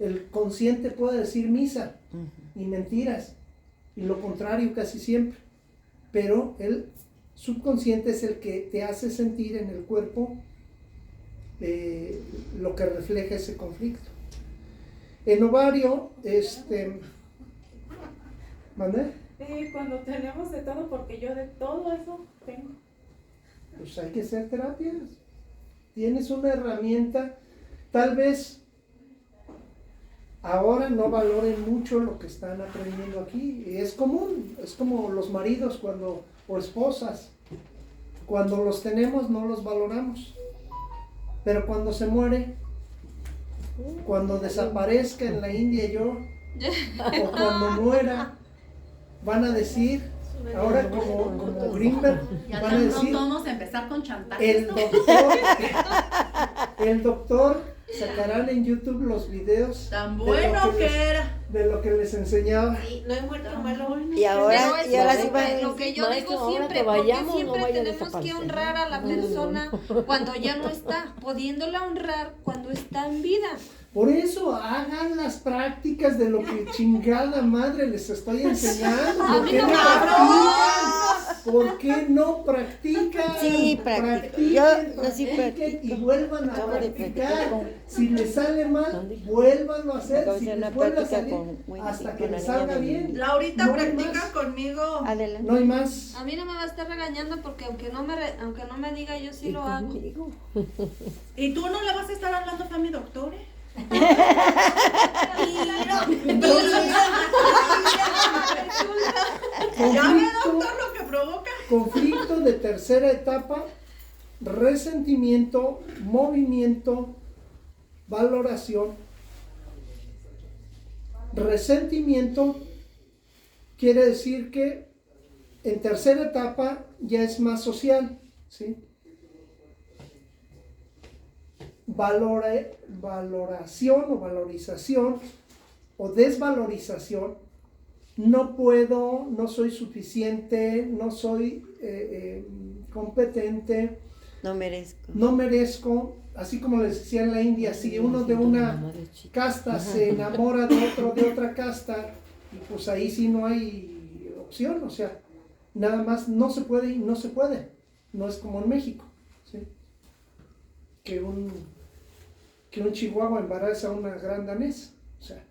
El consciente puede decir misa y mentiras, y lo contrario casi siempre. Pero el subconsciente es el que te hace sentir en el cuerpo lo que refleja ese conflicto. En ovario, ¿mandé? Cuando tenemos de todo, porque yo de todo eso tengo. Pues hay que hacer terapias. Tienes una herramienta, tal vez ahora no valoren mucho lo que están aprendiendo aquí. Es común, es como los maridos o esposas. Cuando los tenemos no los valoramos. Pero cuando se muere, cuando desaparezca en la India yo, o cuando muera, van a decir, ahora como Greenberg, Ya van a tan decir, pronto vamos a empezar con chantaje. el doctor, sacarán en YouTube los videos Tan bueno que era. de lo que les enseñaba. Sí, no he muerto malo. Y ahora, Pero es y ahora lo sí que- va lo que yo maestro, digo ahora siempre, que porque vayamos, siempre no vaya a tenemos que desaparecer. honrar a la persona cuando ya no está, pudiéndola honrar cuando está en vida. Por eso hagan las prácticas de lo que chingada madre les estoy enseñando. A ¿Por mí qué no no me practican? ¿Por qué no practican? Sí, practico. Practiquen, Yo sí practiquen y practico. vuelvan a Acabo de practicar. practicar Si les sale mal, vuélvanlo a hacer. Acabo de Si hacer una les vuelve a práctica salir, con Wendy, hasta con que la les niña salga de- bien. Laurita No hay practica más. conmigo. Adelante. No hay más. A mí no me va a estar regañando porque aunque no me diga, yo sí Y lo hago. conmigo. ¿Y tú no le vas a estar hablando a mi doctor? ¿Ya ve, doctor, lo que provoca? Conflicto de tercera etapa, resentimiento, movimiento, valoración. Resentimiento quiere decir que En tercera etapa ya es más social, ¿sí? Valoración o valorización o desvalorización. No puedo, no soy suficiente, no soy competente, No merezco. no merezco. Así como les decía en la India, si uno de una casta se enamora de otro de otra casta, y pues ahí sí no hay opción, o sea, nada más no se puede y no se puede. No es como en México, ¿sí? Que un chihuahua embaraza a una gran danés, o sea,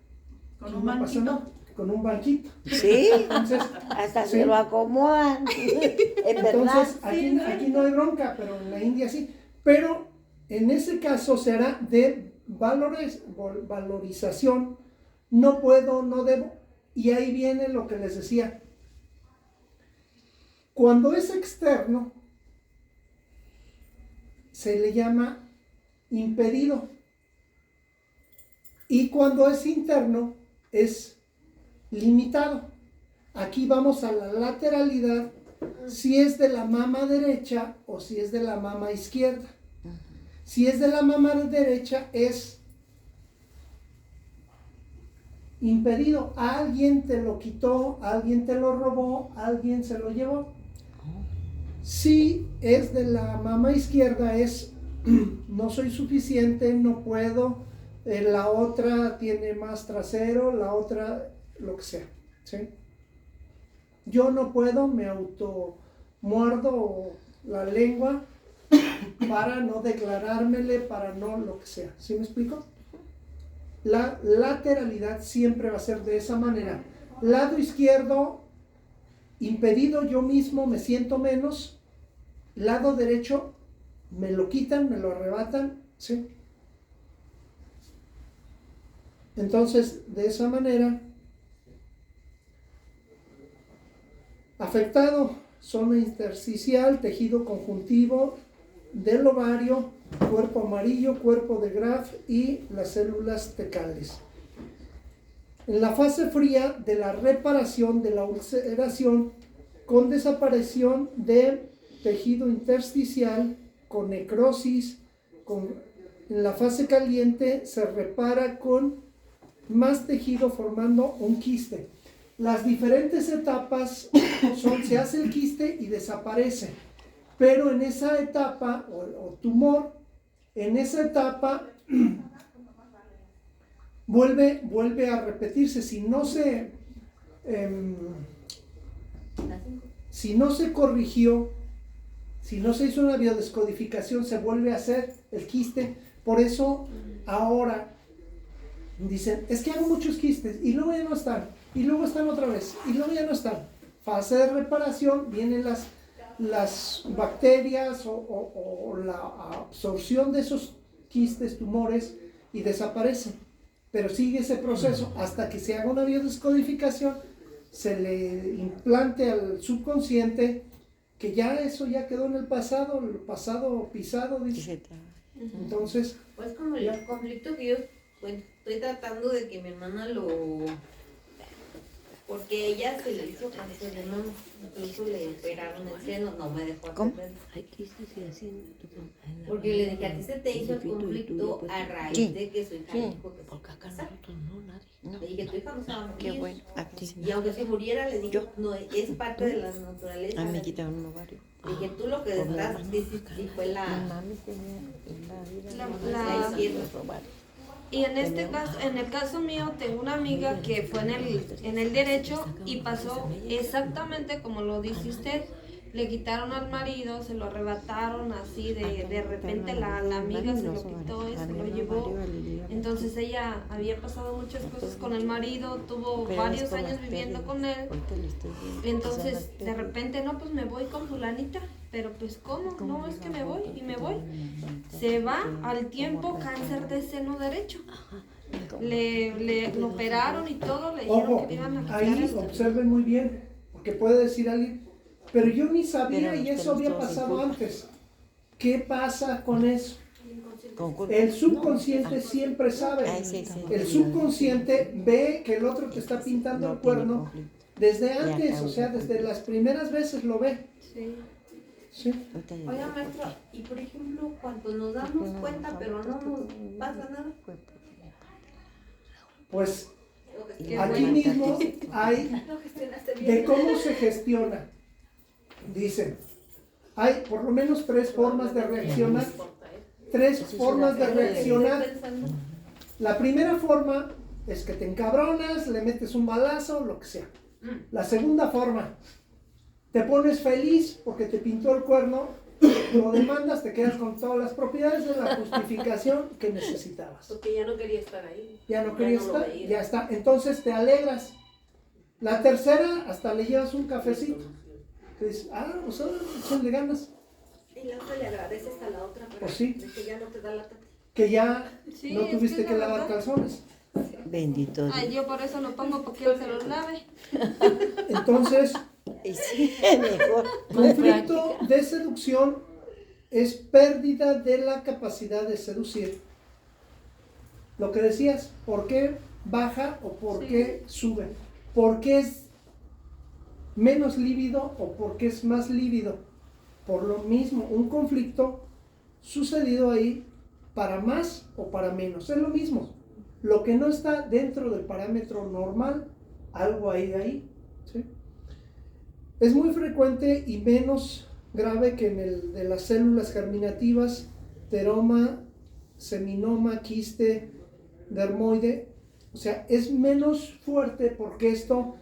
Con no un pasa banquito. nada, con un banquito. Sí, Entonces, hasta sí. se lo acomodan. Es verdad. Entonces, aquí no hay bronca, pero en la India sí. Pero en ese caso se hará de valorización. No puedo, no debo. Y ahí viene lo que les decía. Cuando es externo, se le llama impedido. Y cuando es interno, es limitado. Aquí vamos a la lateralidad, si es de la mama derecha o si es de la mama izquierda. Si es de la mama derecha es impedido. Alguien te lo quitó, alguien te lo robó, alguien se lo llevó. Si es de la mama izquierda es no soy suficiente, no puedo, la otra tiene más trasero, la otra lo que sea, ¿sí? Yo no puedo, me muerdo la lengua para no declarármele, para no lo que sea. ¿Sí me explico? La lateralidad siempre va a ser de esa manera. Lado izquierdo, impedido, yo mismo me siento menos. Lado derecho, me lo quitan, me lo arrebatan, ¿sí? Entonces, de esa manera, afectado, zona intersticial, tejido conjuntivo del ovario, cuerpo amarillo, cuerpo de Graf y las células tecales. En la fase fría de la reparación de la ulceración con desaparición de tejido intersticial, con necrosis, en la fase caliente se repara con más tejido formando un quiste. Las diferentes etapas son, se hace el quiste y desaparece, pero en esa etapa, o tumor, en esa etapa vuelve a repetirse. Si no se corrigió, si no se hizo una biodescodificación, se vuelve a hacer el quiste. Por eso ahora dicen, es que hago muchos quistes y luego ya no están, y luego están otra vez, y luego ya no están. Fase de reparación, vienen las bacterias o la absorción de esos quistes, tumores, y desaparecen. Pero sigue ese proceso hasta que se haga una biodescodificación, se le implante al subconsciente que ya eso ya quedó en el pasado pisado, dice. Entonces, pues como el conflicto que yo estoy tratando de que mi hermana porque ella se le hizo cáncer de mama, incluso le operaron el seno, no me dejó hacer. Porque le dije, a ti se te hizo el conflicto a raíz de que su hija dijo que se casara. Le dije, tu hija no se va a morir. Qué bueno. Y aunque se muriera, le dije, no, es parte de la naturaleza. Me quitaron un ovario. Le dije, tú lo que estás diciendo fue la izquierda. Y en este caso, en el caso mío, tengo una amiga que fue en el derecho y pasó exactamente como lo dice usted. Le quitaron al marido, se lo arrebataron así, de repente la amiga se lo quitó y se lo llevó. Entonces ella había pasado muchas cosas con el marido, tuvo varios años viviendo con él. Entonces de repente, no, pues me voy con fulanita, pero pues ¿cómo? No, es que me voy y me voy. Se va al tiempo cáncer de seno derecho. Lo operaron y todo, le dijeron ojo, que le iban a quitar ahí esto. observen muy bien, porque puede decir alguien, pero yo ni sabía y eso había pasado antes. ¿Qué pasa con eso? El subconsciente siempre sabe. El subconsciente ve que el otro te está pintando el cuerno Desde antes, o sea, desde las primeras veces lo ve. Sí. Sí. Oiga, maestro, y por ejemplo, cuando nos damos cuenta, pero no nos pasa nada. Pues Qué aquí bueno. mismo hay Lo gestionaste de bien. cómo se gestiona. Dicen, hay por lo menos 3 formas de reaccionar. 3 formas de reaccionar. La primera forma es que te encabronas, le metes un balazo, lo que sea. La segunda forma, te pones feliz porque te pintó el cuerno, lo demandas, te quedas con todas las propiedades de la justificación que necesitabas. Porque ya no quería estar ahí. Ya no quería lo estar, veía. ya está. Entonces te alegras. La tercera, hasta le llevas un cafecito. Que dices, pues ahora échale ganas. Y la otra le agradeces a la otra, pero Pues sí. de que ya no te da la tati. Que ya Sí, no es que tuviste es que la lavar verdad. calzones. Bendito Dios. Ay, yo por eso lo pongo porque él se los lave. Entonces, Y sí, mejor. conflicto de seducción es pérdida de la capacidad de seducir. Lo que decías, ¿por qué baja o por qué sube? ¿Por qué es menos lívido o por qué es más lívido? Por lo mismo, un conflicto sucedido ahí para más o para menos. Es lo mismo. Lo que no está dentro del parámetro normal, algo hay de ahí. ¿Sí? Es muy frecuente y menos grave que en el de las células germinativas, teroma, seminoma, quiste, dermoide. O sea, es menos fuerte porque esto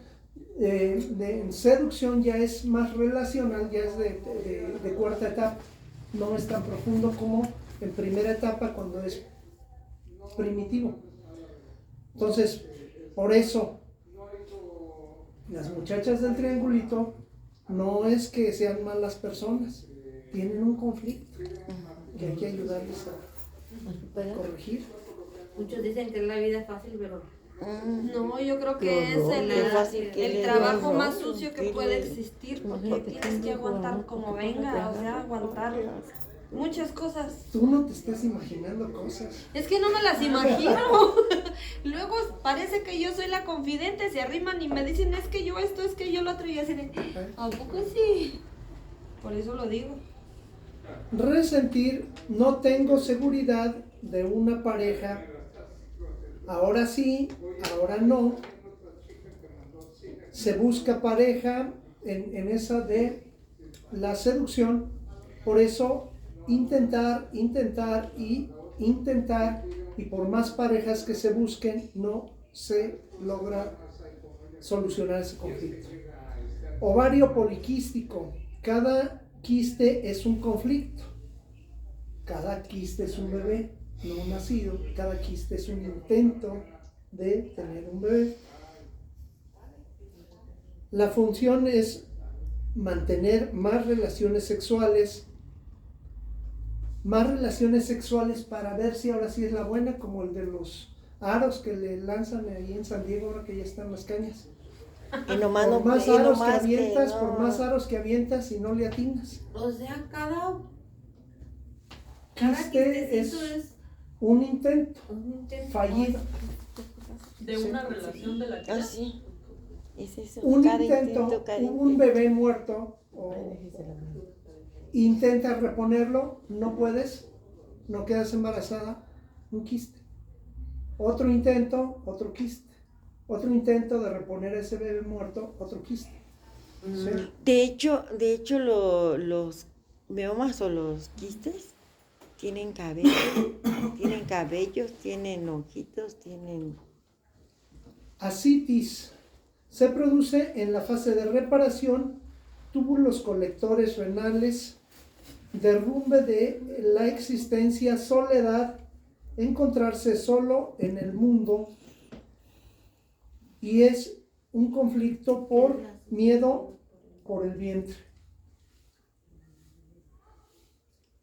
en seducción ya es más relacional, ya es de cuarta etapa. No es tan profundo como en primera etapa cuando es primitivo. Entonces, por eso, las muchachas del triangulito no es que sean malas personas, tienen un conflicto que hay que ayudarles a corregir. Muchos dicen que es la vida fácil, pero No, yo creo que Qué es horror, el, qué fácil que el le trabajo dio, más ¿no? sucio que Qué puede le- existir, porque Imagínate, tienes que aguantar como venga, o sea, aguantar muchas cosas. Tú no te estás imaginando cosas. Es que no me las imagino. Luego parece que yo soy la confidente, se arriman y me dicen, es que yo esto, es que yo lo otro, y así de, ¿a poco sí? Por eso lo digo. Resentir, no tengo seguridad de una pareja, ahora sí, ahora no. Se busca pareja en esa de la seducción, por eso intentar y por más parejas que se busquen no se logra solucionar ese conflicto. Ovario poliquístico, cada quiste es un conflicto, cada quiste es un bebé no nacido, cada quiste es un intento de tener un bebé. La función es mantener más relaciones sexuales para ver si ahora sí es la buena, como el de los aros que le lanzan ahí en San Diego ahora que ya están las cañas. Y nomás Por no, más y aros nomás que avientas, no. por más aros que avientas y no le atinas. o sea, cada Quiste quistecito es es un intento un intento. fallido. De una relación de la Ah, vida. sí. Es eso, Un cada intento, cada un intento. bebé muerto, o intentas reponerlo, no puedes, no quedas embarazada, un quiste. Otro intento, otro quiste. Otro intento de reponer a ese bebé muerto, otro quiste. ¿Sí? De hecho los miomas o los quistes tienen cabello, tienen cabellos, tienen ojitos, tienen... Ascitis se produce en la fase de reparación, túbulos colectores renales, derrumbe de la existencia, soledad, encontrarse solo en el mundo, y es un conflicto por miedo por el vientre.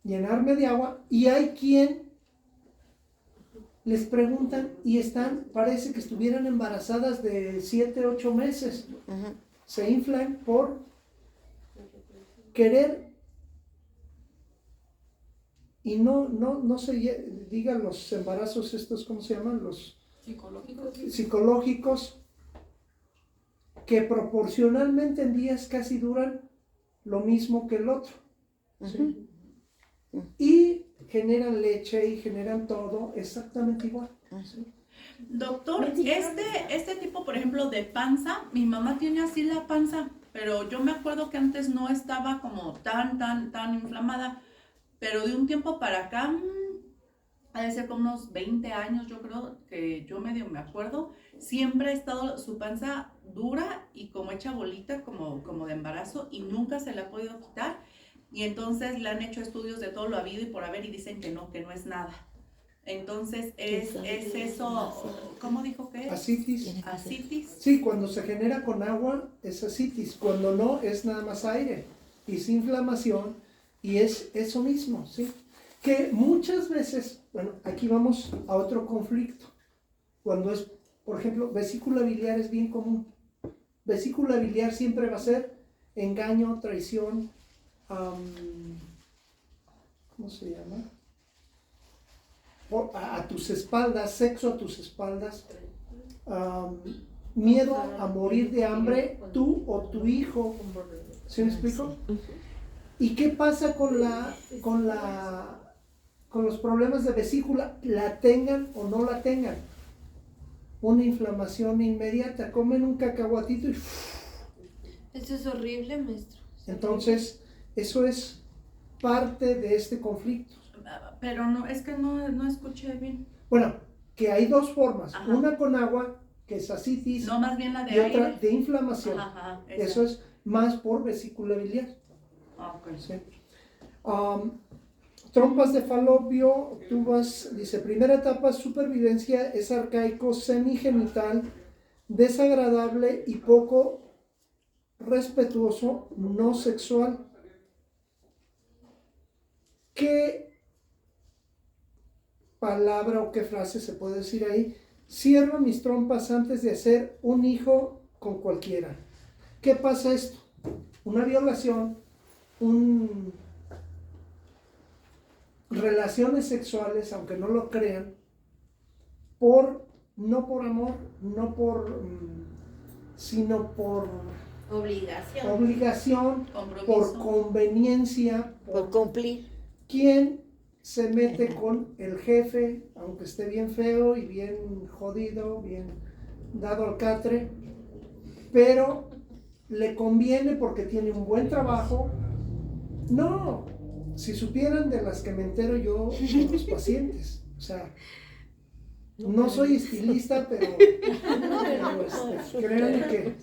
Llenarme de agua, y hay quien les preguntan y están, parece que estuvieran embarazadas de 7, 8 meses. Ujú. Se inflan por querer y no se digan los embarazos estos, ¿cómo se llaman? Los Psicológicos. psicológicos, que proporcionalmente en días casi duran lo mismo que el otro. ¿Sí? Y generan leche y generan todo exactamente igual. ¿Sí? Doctor, este tipo, por ejemplo, de panza, mi mamá tiene así la panza, pero yo me acuerdo que antes no estaba como tan inflamada, pero de un tiempo para acá, ha de ser como unos 20 años, yo creo, que yo medio me acuerdo, siempre ha estado su panza dura y como hecha bolita, como de embarazo, y nunca se la ha podido quitar, y entonces le han hecho estudios de todo lo habido y por haber, y dicen que no es nada. Entonces, es eso, ¿cómo dijo que es? Asitis. Asitis. Sí, cuando se genera con agua es asitis, cuando no es nada más aire, y es inflamación, y es eso mismo, ¿sí? Que muchas veces, bueno, aquí vamos a otro conflicto, cuando es, por ejemplo, vesícula biliar es bien común. Vesícula biliar siempre va a ser engaño, traición, ¿cómo se llama? A tus espaldas, sexo a tus espaldas, miedo a morir de hambre, tú o tu hijo. ¿Sí me explico? ¿Y qué pasa con los problemas de vesícula? La tengan o no la tengan. Una inflamación inmediata. Comen un cacahuatito y... Eso es horrible, maestro. Entonces, eso es parte de este conflicto. Pero no, es que no escuché bien. Bueno, que hay dos formas. Ajá. Una con agua, que es asitis, No, más bien la de y otra aire. de inflamación. Ajá, Eso es más por vesícula biliar. Okay. ¿Sí? Trompas de falopio, tubas, dice, primera etapa, supervivencia, es arcaico, semigenital, desagradable y poco respetuoso, no sexual. ¿Qué palabra o qué frase se puede decir ahí? Cierro mis trompas antes de hacer un hijo con cualquiera. ¿Qué pasa esto? Una violación, relaciones sexuales, aunque no lo crean, no por amor, no por, sino por obligación, por conveniencia, Por cumplir. ¿Quién se mete con el jefe, aunque esté bien feo y bien jodido, bien dado al catre, pero le conviene porque tiene un buen trabajo? No, si supieran de las que me entero yo con los pacientes, o sea, no soy estilista, pero créanme que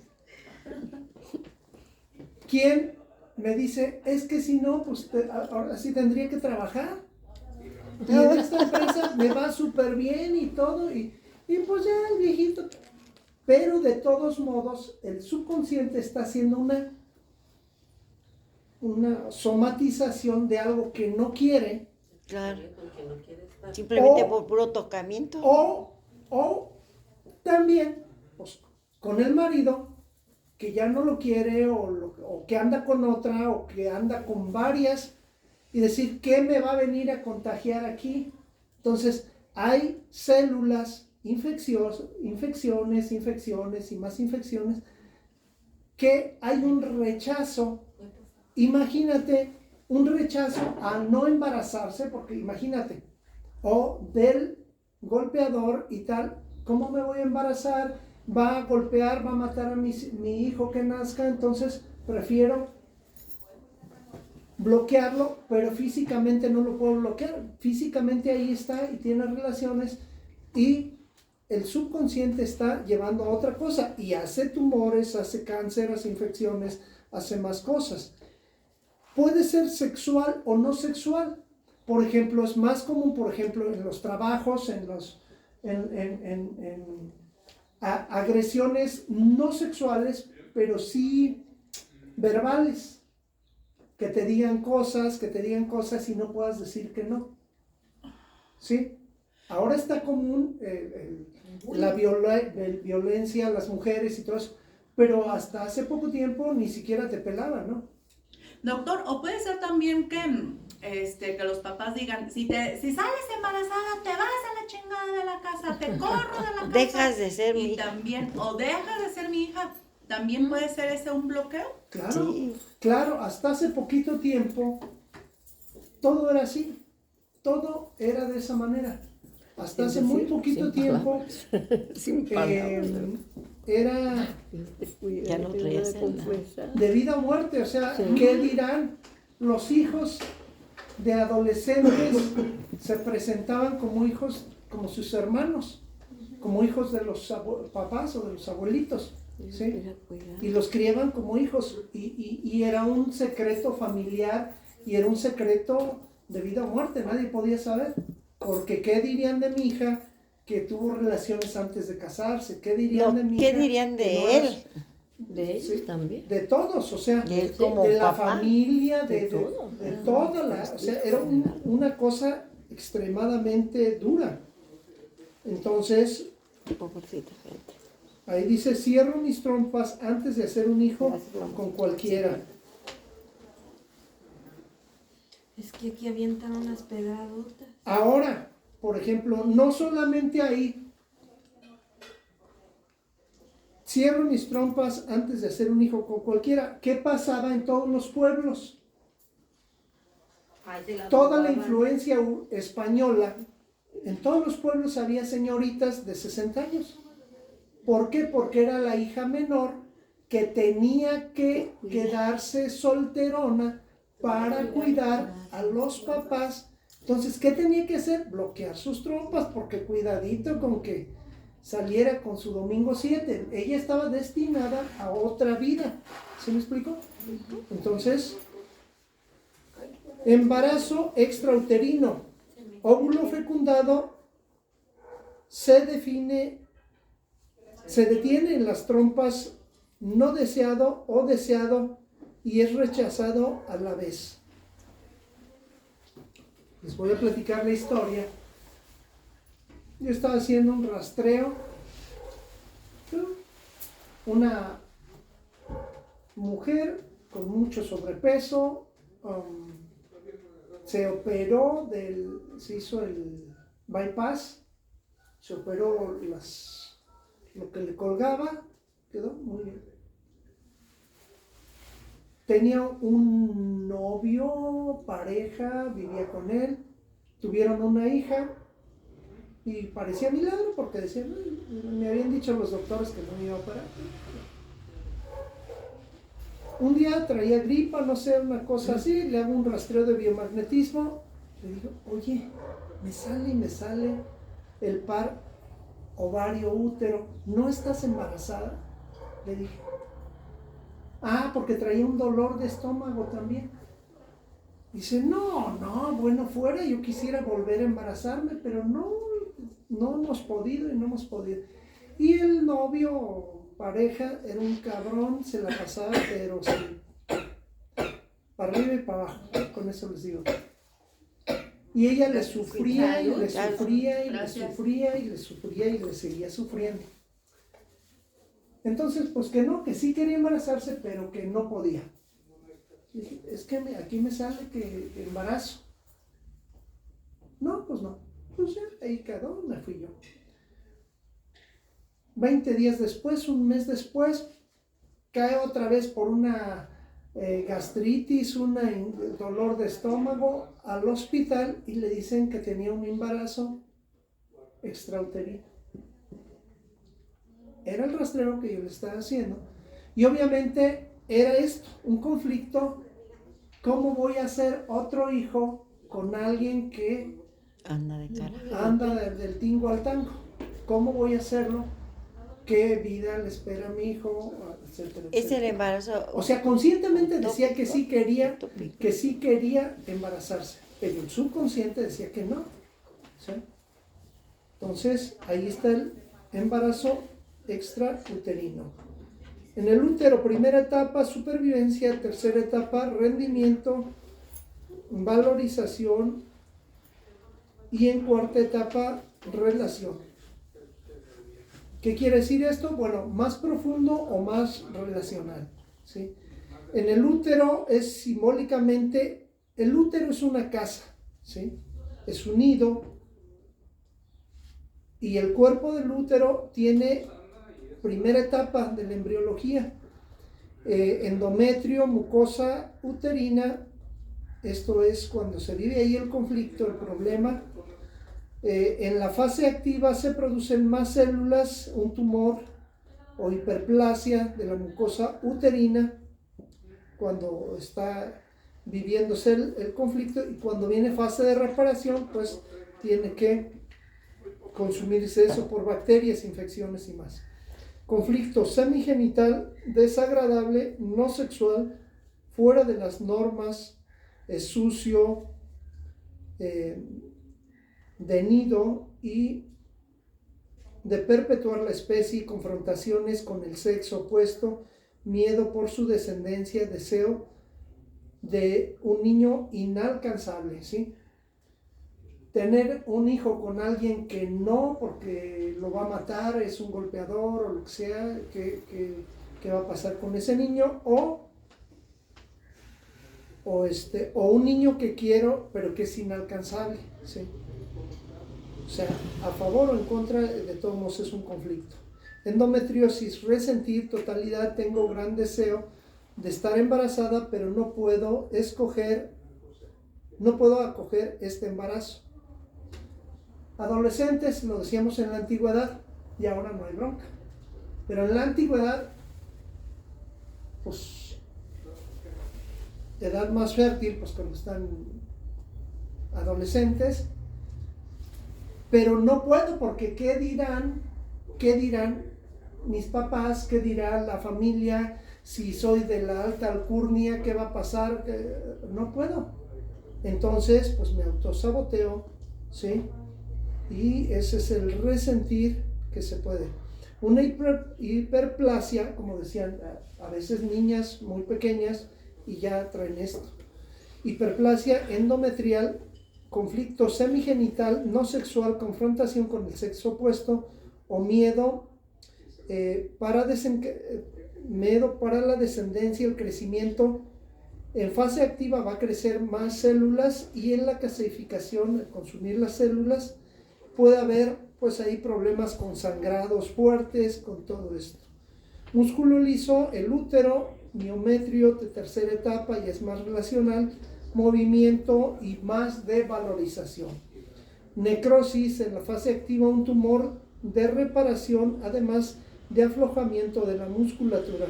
¿quién me dice, es que si no, pues ahora sí tendría que trabajar? Y en esta empresa me va súper bien y todo, y pues ya el viejito. Pero de todos modos, el subconsciente está haciendo una somatización de algo que no quiere. Claro. Con quien no quiere estar. Simplemente por puro tocamiento. O también, pues, con el marido, que ya no lo quiere, o que anda con otra, o que anda con varias, y decir, ¿qué me va a venir a contagiar aquí? Entonces, hay células, infecciones y más infecciones, que hay un rechazo. Imagínate, un rechazo a no embarazarse, porque imagínate, o del golpeador y tal, ¿cómo me voy a embarazar? Va a golpear, va a matar a mi hijo que nazca, entonces prefiero bloquearlo, pero físicamente no lo puedo bloquear. Físicamente ahí está y tiene relaciones, y el subconsciente está llevando a otra cosa y hace tumores, hace cáncer, hace infecciones, hace más cosas. Puede ser sexual o no sexual. Por ejemplo, es más común, por ejemplo, en los trabajos, en agresiones no sexuales, pero sí verbales. Que te digan cosas y no puedas decir que no. ¿Sí? Ahora está común la violencia a las mujeres y todo eso, pero hasta hace poco tiempo ni siquiera te pelaban, ¿no? Doctor, o puede ser también que los papás digan, si sales embarazada, te vas a la chingada de la casa, te corro de la casa. Dejas de ser mi hija. Y también, o dejas de ser mi hija, ¿también puede ser ese un bloqueo? Claro, Sí. claro, hasta hace poquito tiempo todo era así, todo era de esa manera. Hasta hace muy poquito tiempo Sin era Ya no traías nada. de vida o muerte, o sea, ¿qué dirán los hijos de adolescentes? Se presentaban como hijos, como sus hermanos, como hijos de los papás o de los abuelitos, ¿sí? Y los criaban como hijos, y era un secreto familiar, y era un secreto de vida o muerte, nadie podía saber, porque ¿qué dirían de mi hija que tuvo relaciones antes de casarse? ¿Qué dirían de mi hija? ¿Qué dirían que de no él? era- De ellos Sí, también. de todos, o sea, De él como de la papá. familia, De de todo. toda la, o sea, era una cosa extremadamente dura. Entonces, Pobrecita gente. ahí dice, cierro mis trompas antes de hacer un hijo con cualquiera. Es que aquí avientan unas pedradotas. Ahora, por ejemplo, no solamente ahí, cierro mis trompas antes de hacer un hijo con cualquiera. ¿Qué pasaba en todos los pueblos? Ay, se la Toda la robaban. influencia española, en todos los pueblos había señoritas de 60 años. ¿Por qué? Porque era la hija menor que tenía que quedarse solterona para cuidar a los papás. Entonces, ¿qué tenía que hacer? Bloquear sus trompas, porque cuidadito con que saliera con su domingo 7. Ella estaba destinada a otra vida. ¿Sí me explico? Entonces, embarazo extrauterino, óvulo fecundado, se detiene en las trompas no deseado o deseado y es rechazado a la vez. Les voy a platicar la historia. Yo estaba haciendo un rastreo. Una mujer con mucho sobrepeso, se operó se hizo el bypass, se operó lo que le colgaba, quedó muy bien. Tenía un novio, pareja, vivía con él, tuvieron una hija y parecía milagro porque decían, me habían dicho los doctores que no me iba a operar. Un día traía gripa, no sé, una cosa así, le hago un rastreo de biomagnetismo, le digo, oye, me sale el par ovario útero, ¿no estás embarazada? Le dije, porque traía un dolor de estómago también. Dice, no, bueno, fuera, yo quisiera volver a embarazarme, pero no hemos podido y no hemos podido. Y el novio, pareja, era un cabrón, se la pasaba, pero sí, para arriba y para abajo, con eso les digo. Y ella le sufría y le sufría y le sufría y le sufría y le seguía sufriendo. Entonces, pues que sí quería embarazarse, pero que no podía. Dije, es que aquí me sale que embarazo. No, pues no. Pues ya, ahí quedó, me fui yo. 20 días después, un mes después, cae otra vez por una gastritis, un dolor de estómago al hospital y le dicen que tenía un embarazo extrauterino. Era el rastreo que yo le estaba haciendo. Y obviamente era esto, un conflicto. ¿Cómo voy a hacer otro hijo con alguien que Anda de cara. anda del tingo al tango? ¿Cómo voy a hacerlo? ¿Qué vida le espera a mi hijo? Etcétera, Es el etcétera. embarazo. O sea, conscientemente decía que sí quería, Utópico. que sí quería embarazarse, pero el subconsciente decía que no. ¿Sí? Entonces, ahí está el embarazo extrauterino. En el útero, primera etapa, supervivencia; tercera etapa, rendimiento, valorización; y en cuarta etapa, relación. ¿Qué quiere decir esto? Bueno, más profundo o más relacional, ¿sí? En el útero es simbólicamente, el útero es una casa, ¿sí? Es un nido, y el cuerpo del útero tiene primera etapa de la embriología, endometrio, mucosa uterina. Esto es cuando se vive ahí el conflicto, el problema. En la fase activa se producen más células, un tumor o hiperplasia de la mucosa uterina cuando está viviéndose el conflicto, y cuando viene fase de reparación, pues tiene que consumirse eso por bacterias, infecciones y más. Conflicto semigenital desagradable, no sexual, fuera de las normas, es sucio, de nido y de perpetuar la especie, confrontaciones con el sexo opuesto, miedo por su descendencia, deseo de un niño inalcanzable, ¿sí? Tener un hijo con alguien que no, porque lo va a matar, es un golpeador o lo que sea, ¿qué va a pasar con ese niño? O un niño que quiero, pero que es inalcanzable, ¿sí? O sea, a favor o en contra, de todos modos es un conflicto. Endometriosis, resentir, totalidad, tengo gran deseo de estar embarazada, pero no puedo acoger este embarazo. Adolescentes, lo decíamos en la antigüedad, y ahora no hay bronca. Pero en la antigüedad, pues, edad más fértil, pues cuando están adolescentes, pero no puedo porque ¿qué dirán mis papás? ¿Qué dirá la familia? Si soy de la alta alcurnia, ¿qué va a pasar? No puedo. Entonces, pues me autosaboteo, ¿sí? Y ese es el resentir que se puede. Una hiperplasia, como decían, a veces niñas muy pequeñas y ya traen esto. Hiperplasia endometrial, conflicto semigenital, no sexual, confrontación con el sexo opuesto o miedo para la descendencia, el crecimiento. En fase activa va a crecer más células y en la gasificación, al consumir las células, puede haber pues ahí problemas con sangrados fuertes, con todo esto. Músculo liso, el útero, miometrio de tercera etapa, y es más relacional, movimiento y más de valorización. Necrosis, en la fase activa un tumor de reparación, además de aflojamiento de la musculatura.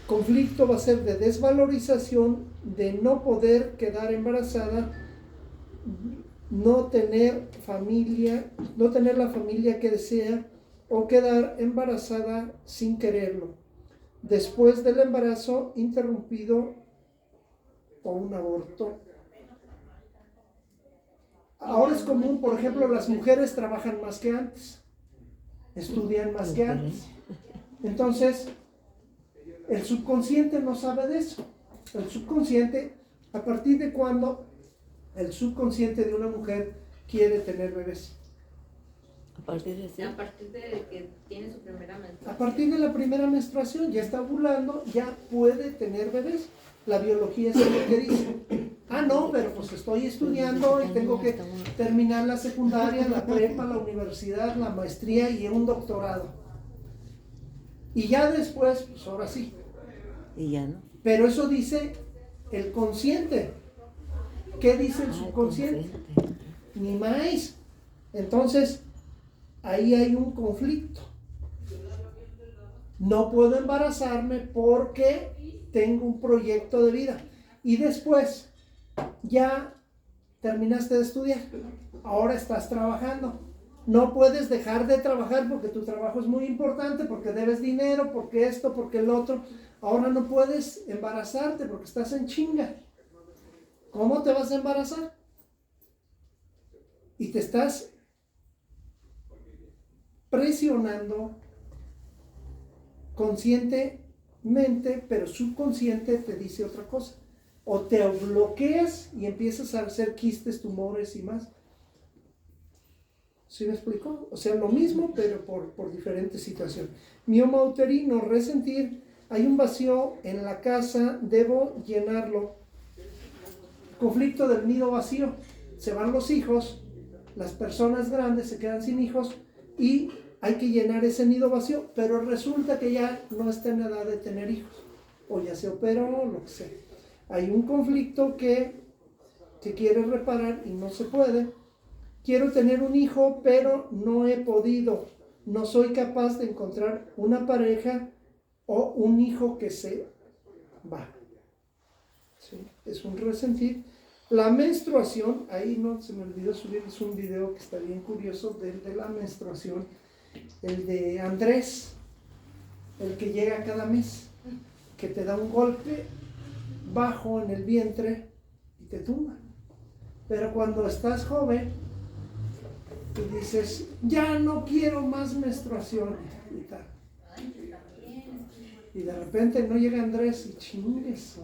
Conflicto va a ser de desvalorización, de no poder quedar embarazada, no tener la familia que desea, o quedar embarazada sin quererlo. Después del embarazo interrumpido o un aborto. Ahora es común, por ejemplo, las mujeres trabajan más que antes, estudian más que antes. Entonces, el subconsciente no sabe de eso. El subconsciente, ¿a partir de cuándo el subconsciente de una mujer quiere tener bebés? A partir de que tiene su primera menstruación. A partir de la primera menstruación, ya está ovulando, ya puede tener bebés. La biología es lo que dice. Ah, no, pero pues estoy estudiando y tengo que terminar la secundaria, la prepa, la universidad, la maestría y un doctorado. Y ya después, pues ahora sí. Y ya no. Pero eso dice el consciente. ¿Qué dice el subconsciente? Ni más. Entonces, ahí hay un conflicto. No puedo embarazarme porque tengo un proyecto de vida. Y después, ya terminaste de estudiar. Ahora estás trabajando. No puedes dejar de trabajar porque tu trabajo es muy importante, porque debes dinero, porque esto, porque el otro. Ahora no puedes embarazarte porque estás en chinga. ¿Cómo te vas a embarazar? Y te estás presionando conscientemente, pero subconsciente te dice otra cosa. O te bloqueas y empiezas a hacer quistes, tumores y más. ¿Sí me explico? O sea, lo mismo, pero por diferentes situaciones. Mioma uterino, resentir. Hay un vacío en la casa, debo llenarlo. Conflicto del nido vacío. Se van los hijos, las personas grandes se quedan sin hijos y hay que llenar ese nido vacío, pero resulta que ya no está en edad de tener hijos. o ya se operó, lo que sea. Hay un conflicto que quieres reparar y no se puede. Quiero tener un hijo, pero no he podido. No soy capaz de encontrar una pareja o un hijo que se va. ¿Sí? Es un resentir. La menstruación, ahí no se me olvidó subirles un video que está bien curioso de la menstruación. El de Andrés, el que llega cada mes, que te da un golpe bajo en el vientre y te tumba. Pero cuando estás joven y dices, ya no quiero más menstruación y tal. Y de repente no llega Andrés y chingues.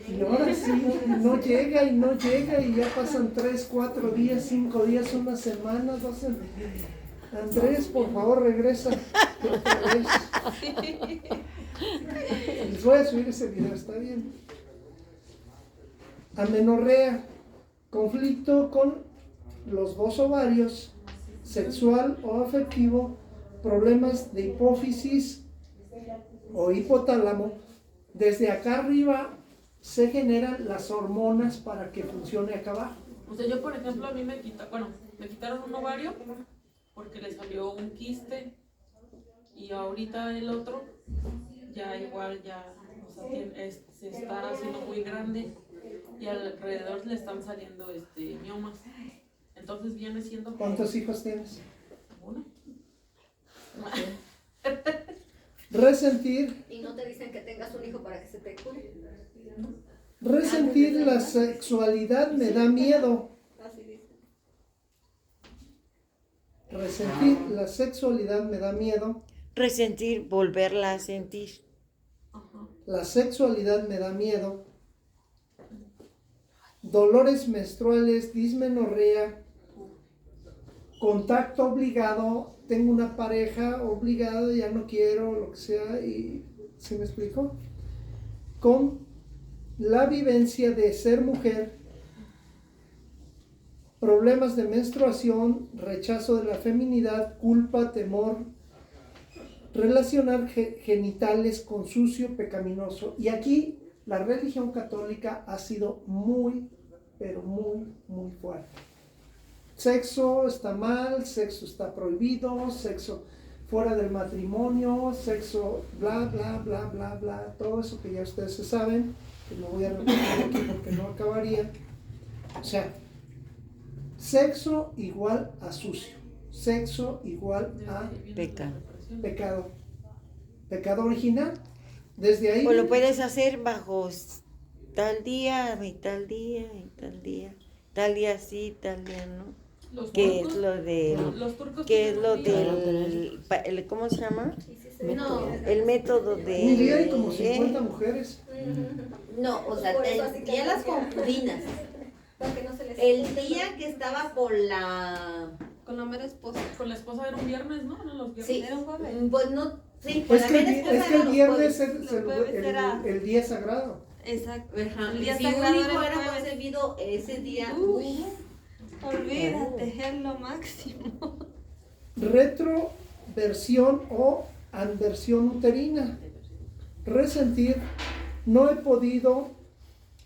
Y ahora sí, no llega y ya pasan 3, 4 días, 5 días, una semana, 2 semanas. Andrés, por favor, regresa. Otra vez. Les voy a subir ese video, está bien. Amenorrea, conflicto con los 2 ovarios, sexual o afectivo, problemas de hipófisis o hipotálamo. Desde acá arriba se generan las hormonas para que funcione acá abajo. O sea, yo por ejemplo a mí me quitaron un ovario porque le salió un quiste y ahorita el otro ya igual o sea, se está haciendo muy grande y alrededor le están saliendo miomas. Entonces viene siendo... ¿Cuántos hijos tienes? Uno. Resentir. Y no te dicen que tengas un hijo para que se te cure. Resentir la sexualidad me da miedo. Así dice. Resentir la sexualidad me da miedo. Resentir, volverla a sentir. La sexualidad me da miedo. Dolores menstruales, dismenorrea, contacto obligado, tengo una pareja obligada, ya no quiero, lo que sea, y ¿sí me explico? Con la vivencia de ser mujer, problemas de menstruación, rechazo de la feminidad, culpa, temor, relacionar genitales con sucio, pecaminoso. Y aquí la religión católica ha sido muy, pero muy, muy fuerte. Sexo está mal, sexo está prohibido, sexo fuera del matrimonio, sexo bla, bla, bla, bla, bla, todo eso que ya ustedes se saben, que no voy a repetir aquí porque no acabaría. O sea, sexo igual a sucio, sexo igual a Pecado. pecado, pecado original. Desde ahí. O lo puedes hacer bajo tal día y tal día y tal día. Tal día sí, tal día no. ¿Qué es lo de Los turcos qué es lo tienen del ¿cómo se llama? No, El método de Un día hay como 50 mujeres. no, o sea, Por eso el así día de las cambian. concubinas. Para que no se les El día que estaba con la mera esposa. Con la esposa era un viernes, ¿no? No, los viernes. sí, Era un jueves. pues no, sí, pues Es la que, mera esposa es que era el los viernes jueves. es Los jueves era- el día sagrado. Exacto. Ajá, El y día si un sagrado hijo era era jueves. concebido ese día, Olvídate, es lo máximo. Retroversión o anversión uterina. Resentir, no he podido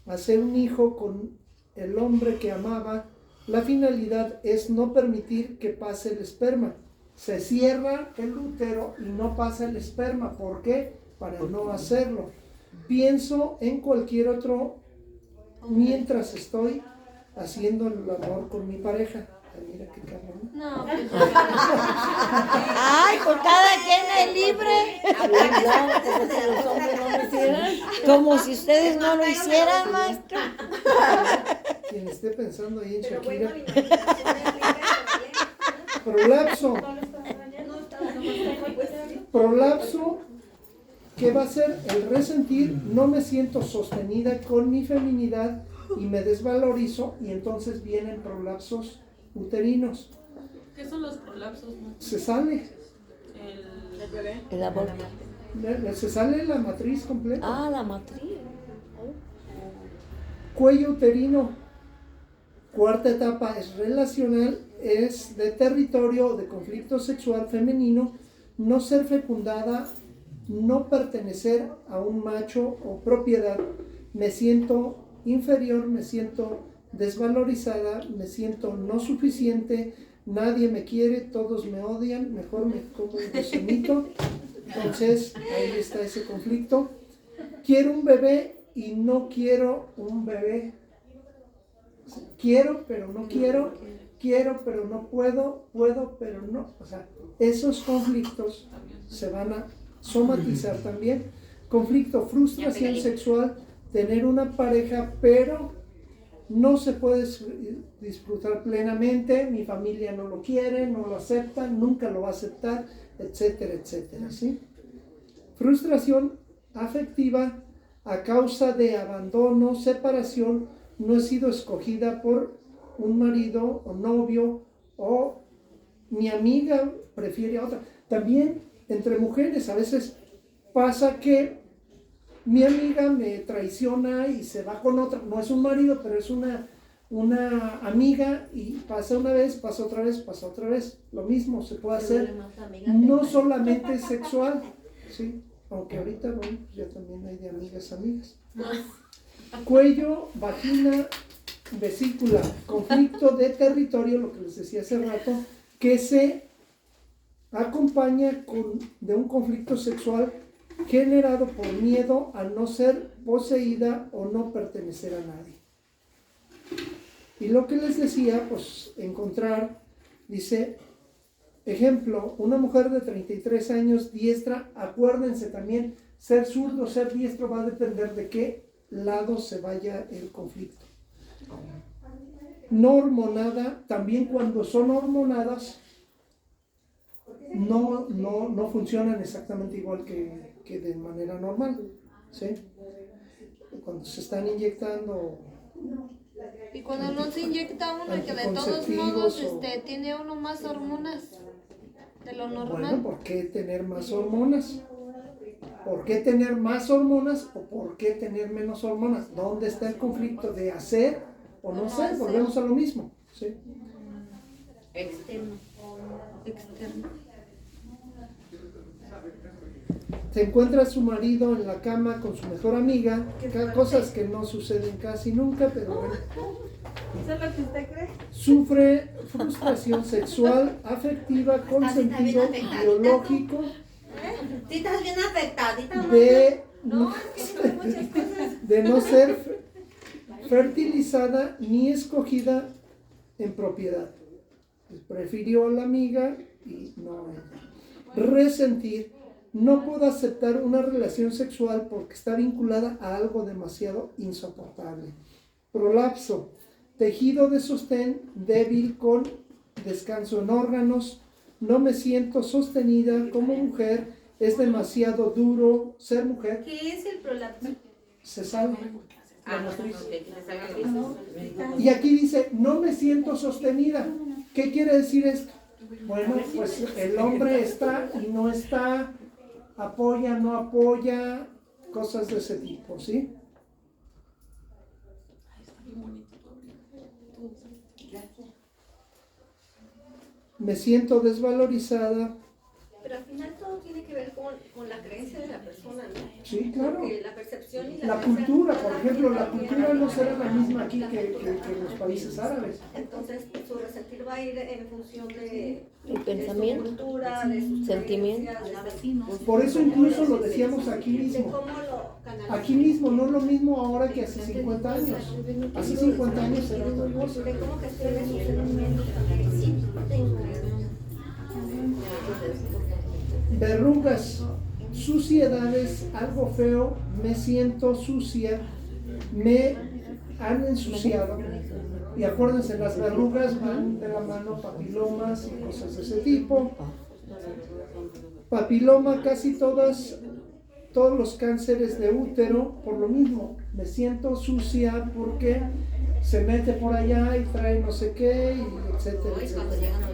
hacer un hijo con el hombre que amaba. La finalidad es no permitir que pase el esperma. Se cierra el útero y no pasa el esperma. ¿Por qué? Para no hacerlo. Pienso en cualquier otro mientras estoy haciendo el amor con mi pareja. Ay, mira qué cabrón. No, pues Ay, por cada quien es libre. Los hombres no lo hicieran. Como si ustedes no lo hicieran, maestro. Quien esté pensando ahí en Pero bueno, Shakira. la imaginación es libre también. Prolapso. No estaba nomás pues, Prolapso, ¿qué va a ser? El resentir, no me siento sostenida con mi feminidad y me desvalorizo y entonces vienen prolapsos uterinos. ¿Qué son los prolapsos? No? Se sale, El aborto. se sale la matriz completa. Ah, la matriz. Cuello uterino, cuarta etapa es relacional, es de territorio de conflicto sexual femenino, no ser fecundada no pertenecer a un macho o propiedad. Me siento inferior, me siento desvalorizada, me siento no suficiente, nadie me quiere, todos me odian, mejor me como un gusanito. Entonces, ahí está ese conflicto. Quiero un bebé y no quiero un bebé. Quiero, pero no quiero. Quiero, pero no puedo. Puedo, pero no. O sea, esos conflictos se van a somatizar también. Conflicto, frustración sexual, tener una pareja, pero no se puede disfrutar plenamente, mi familia no lo quiere, no lo acepta, nunca lo va a aceptar, etcétera, etcétera, ¿sí? Frustración afectiva a causa de abandono, separación, no he sido escogida por un marido o novio, o mi amiga prefiere a otra. También entre mujeres a veces pasa que mi amiga me traiciona y se va con otra, no es un marido, pero es una amiga, y pasa una vez, pasa otra vez, pasa otra vez. Lo mismo se puede hacer, no solamente sexual, ¿sí? Aunque ahorita, bueno, ya también hay de amigas. Cuello, vagina, vesícula, conflicto de territorio, lo que les decía hace rato, que se acompaña de un conflicto sexual generado por miedo a no ser poseída o no pertenecer a nadie. Y lo que les decía, pues encontrar, dice, ejemplo, una mujer de 33 años diestra, acuérdense también, ser zurdo, ser diestro va a depender de qué lado se vaya el conflicto. No hormonada, también cuando son hormonadas, no funcionan exactamente igual que de manera normal, ¿sí? Cuando se están inyectando. Y cuando no se inyecta uno, que de todos modos tiene uno más hormonas de lo normal. Bueno, ¿por qué tener más hormonas? ¿Por qué tener más hormonas o por qué tener menos hormonas? ¿Dónde está el conflicto de hacer o no hacer? Volvemos a lo mismo, ¿sí? Externo. Se encuentra su marido en la cama con su mejor amiga, cosas que no suceden casi nunca, pero bueno. ¿Eso es lo que usted cree? Sufre frustración sexual, afectiva, con sentido biológico Sí, estás bien afectadita, de no ser fertilizada ni escogida en propiedad. Prefirió a la amiga y no a ella. Resentir. No puedo aceptar una relación sexual porque está vinculada a algo demasiado insoportable. Prolapso. Tejido de sostén débil con descanso en órganos. No me siento sostenida como mujer. Es demasiado duro ser mujer. ¿Qué es el prolapso? Se sale la matriz. Ok. Y aquí dice, no me siento sostenida. ¿Qué quiere decir esto? Bueno, pues el hombre está y no está, apoya, no apoya, cosas de ese tipo, ¿sí? Me siento desvalorizada. Pero al final todo tiene que ver con la creencia de la persona, ¿no? Sí, claro. Porque la percepción y La cultura, por ejemplo, la cultura no será la misma aquí que en los países árabes. Entonces su resentir va a ir en función de pensamiento, su cultura, de sus sentimiento. creencias, Por eso incluso lo decíamos aquí de mismo. cómo lo canaliza. Aquí mismo, no es lo mismo ahora que hace 50 años. Hace 50 años era otra cosa. De cómo gestiona sus sentimientos también. Verrugas, suciedades, algo feo, me siento sucia, me han ensuciado. Y acuérdense, las verrugas van de la mano, papilomas y cosas de ese tipo. Papiloma, casi todos los cánceres de útero, por lo mismo, me siento sucia porque se mete por allá y trae no sé qué, y etcétera, etcétera.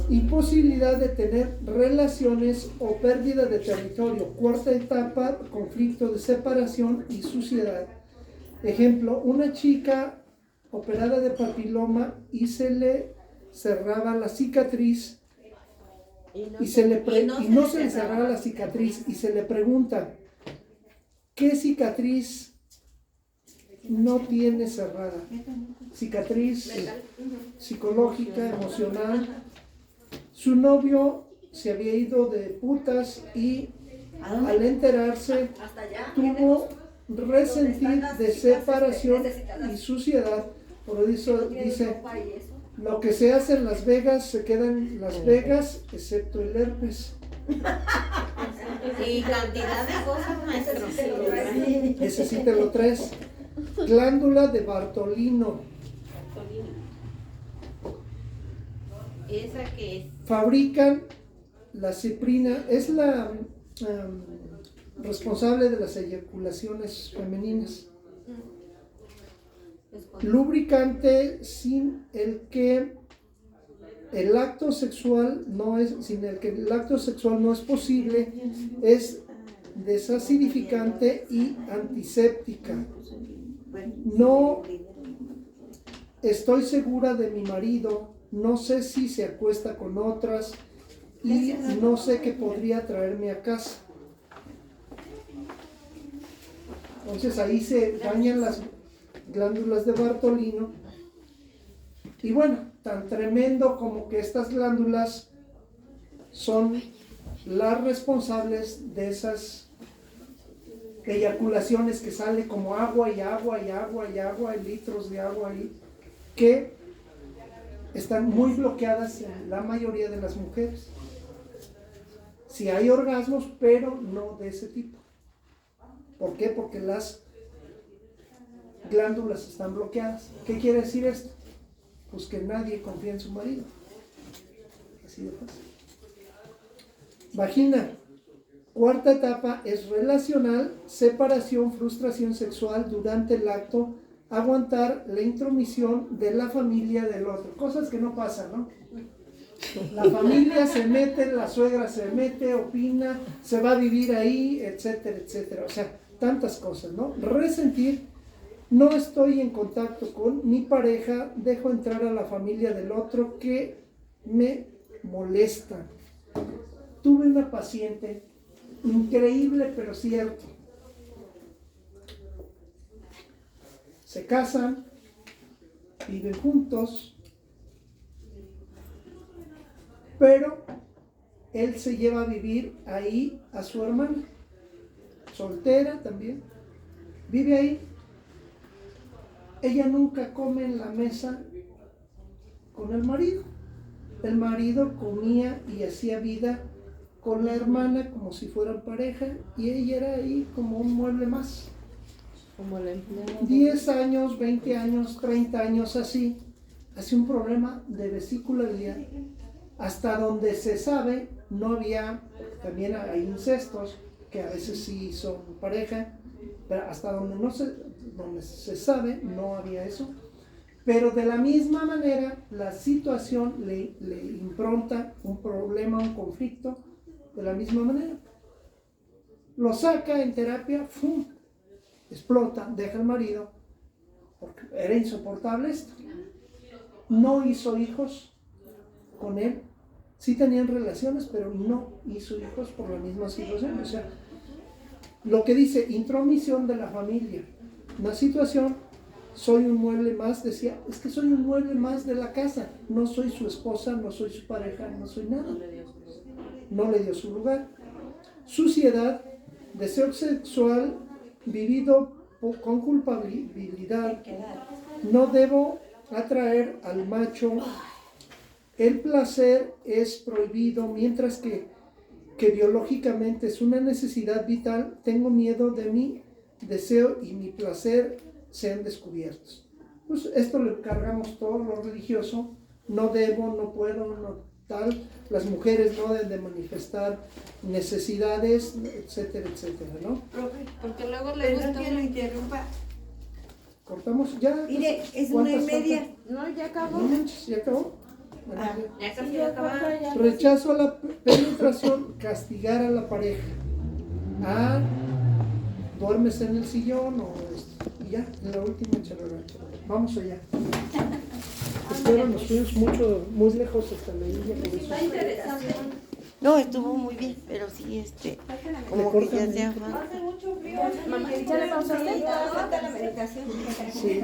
Imposibilidad de tener relaciones o pérdida de territorio. Cuarta etapa, conflicto de separación y suciedad. Ejemplo, una chica operada de papiloma y se le cerraba la cicatriz y no se le cerraba la cicatriz y se le pregunta, ¿qué cicatriz no tiene cerrada? Cicatriz psicológica, emocional. Su novio se había ido de putas y al enterarse tuvo resentir de separación y suciedad. Por eso dice, lo que se hace en Las Vegas se queda en Las Vegas, excepto el herpes. Y cantidad de cosas, maestro. Ese sí te lo traes. Glándula de Bartolino. ¿Esa qué es? Fabrican la ciprina, es la responsable de las eyaculaciones femeninas. Lubricante sin el que el acto sexual no es posible, es desacidificante y antiséptica. No estoy segura de mi marido, no sé si se acuesta con otras y no sé qué podría traerme a casa. Entonces ahí se dañan las glándulas de Bartolino. Y bueno, tan tremendo como que estas glándulas son las responsables de esas eyaculaciones que sale como agua y agua y agua y agua y litros de agua ahí, que están muy bloqueadas en la mayoría de las mujeres. Sí hay orgasmos, pero no de ese tipo. ¿Por qué? Porque las glándulas están bloqueadas. ¿Qué quiere decir esto? Pues que nadie confía en su marido. Así de fácil. Vagina. Cuarta etapa es relacional, separación, frustración sexual durante el acto, aguantar la intromisión de la familia del otro. Cosas que no pasan, ¿no? La familia se mete, la suegra se mete, opina, se va a vivir ahí, etcétera, etcétera. O sea, tantas cosas, ¿no? Resentir, no estoy en contacto con mi pareja, dejo entrar a la familia del otro que me molesta. Tuve una paciente, increíble pero cierto. Se casan, viven juntos, pero él se lleva a vivir ahí a su hermana, soltera también, vive ahí. Ella nunca come en la mesa con el marido. El marido comía y hacía vida con la hermana como si fueran pareja y ella era ahí como un mueble más. Como la empleada. 10 años, 20 años, 30 años así, hace un problema de vesícula biliar. Hasta donde se sabe, no había, también hay incestos, que a veces sí son pareja, pero hasta donde se sabe, no había eso. Pero de la misma manera, la situación le impronta un problema, un conflicto, de la misma manera. Lo saca en terapia, ¡fum!, explota, deja al marido, porque era insoportable esto. No hizo hijos con él, sí tenían relaciones, pero no hizo hijos por la misma situación. O sea, lo que dice, intromisión de la familia, una situación, soy un mueble más, decía, es que soy un mueble más de la casa, no soy su esposa, no soy su pareja, no soy nada. No le dio su lugar. Suciedad, deseo sexual vivido con culpabilidad, no debo atraer al macho, el placer es prohibido, mientras que biológicamente es una necesidad vital, tengo miedo de mi deseo y mi placer sean descubiertos. Pues esto le cargamos todo lo religioso, no debo, no puedo, no tal, las mujeres no deben de manifestar necesidades, etcétera, etcétera, ¿no? Profe, porque luego le gusta... Perdón que lo interrumpa. Cortamos ya. Mire, es 1:30. No, ya acabó. No manches, ya acabó. Bueno, Ya casi va a acabar. rechazo a la penetración, castigar a la pareja. Duermes en el sillón o esto. Y ya, en la última charla. Vamos allá. Espero nos fuimos muy lejos hasta la India. Por eso. Está interesante. No, estuvo muy bien, pero sí, como que ya se afán. Hace mucho frío. Mamá, ¿ya le pausaste? Falta la meditación. Sí.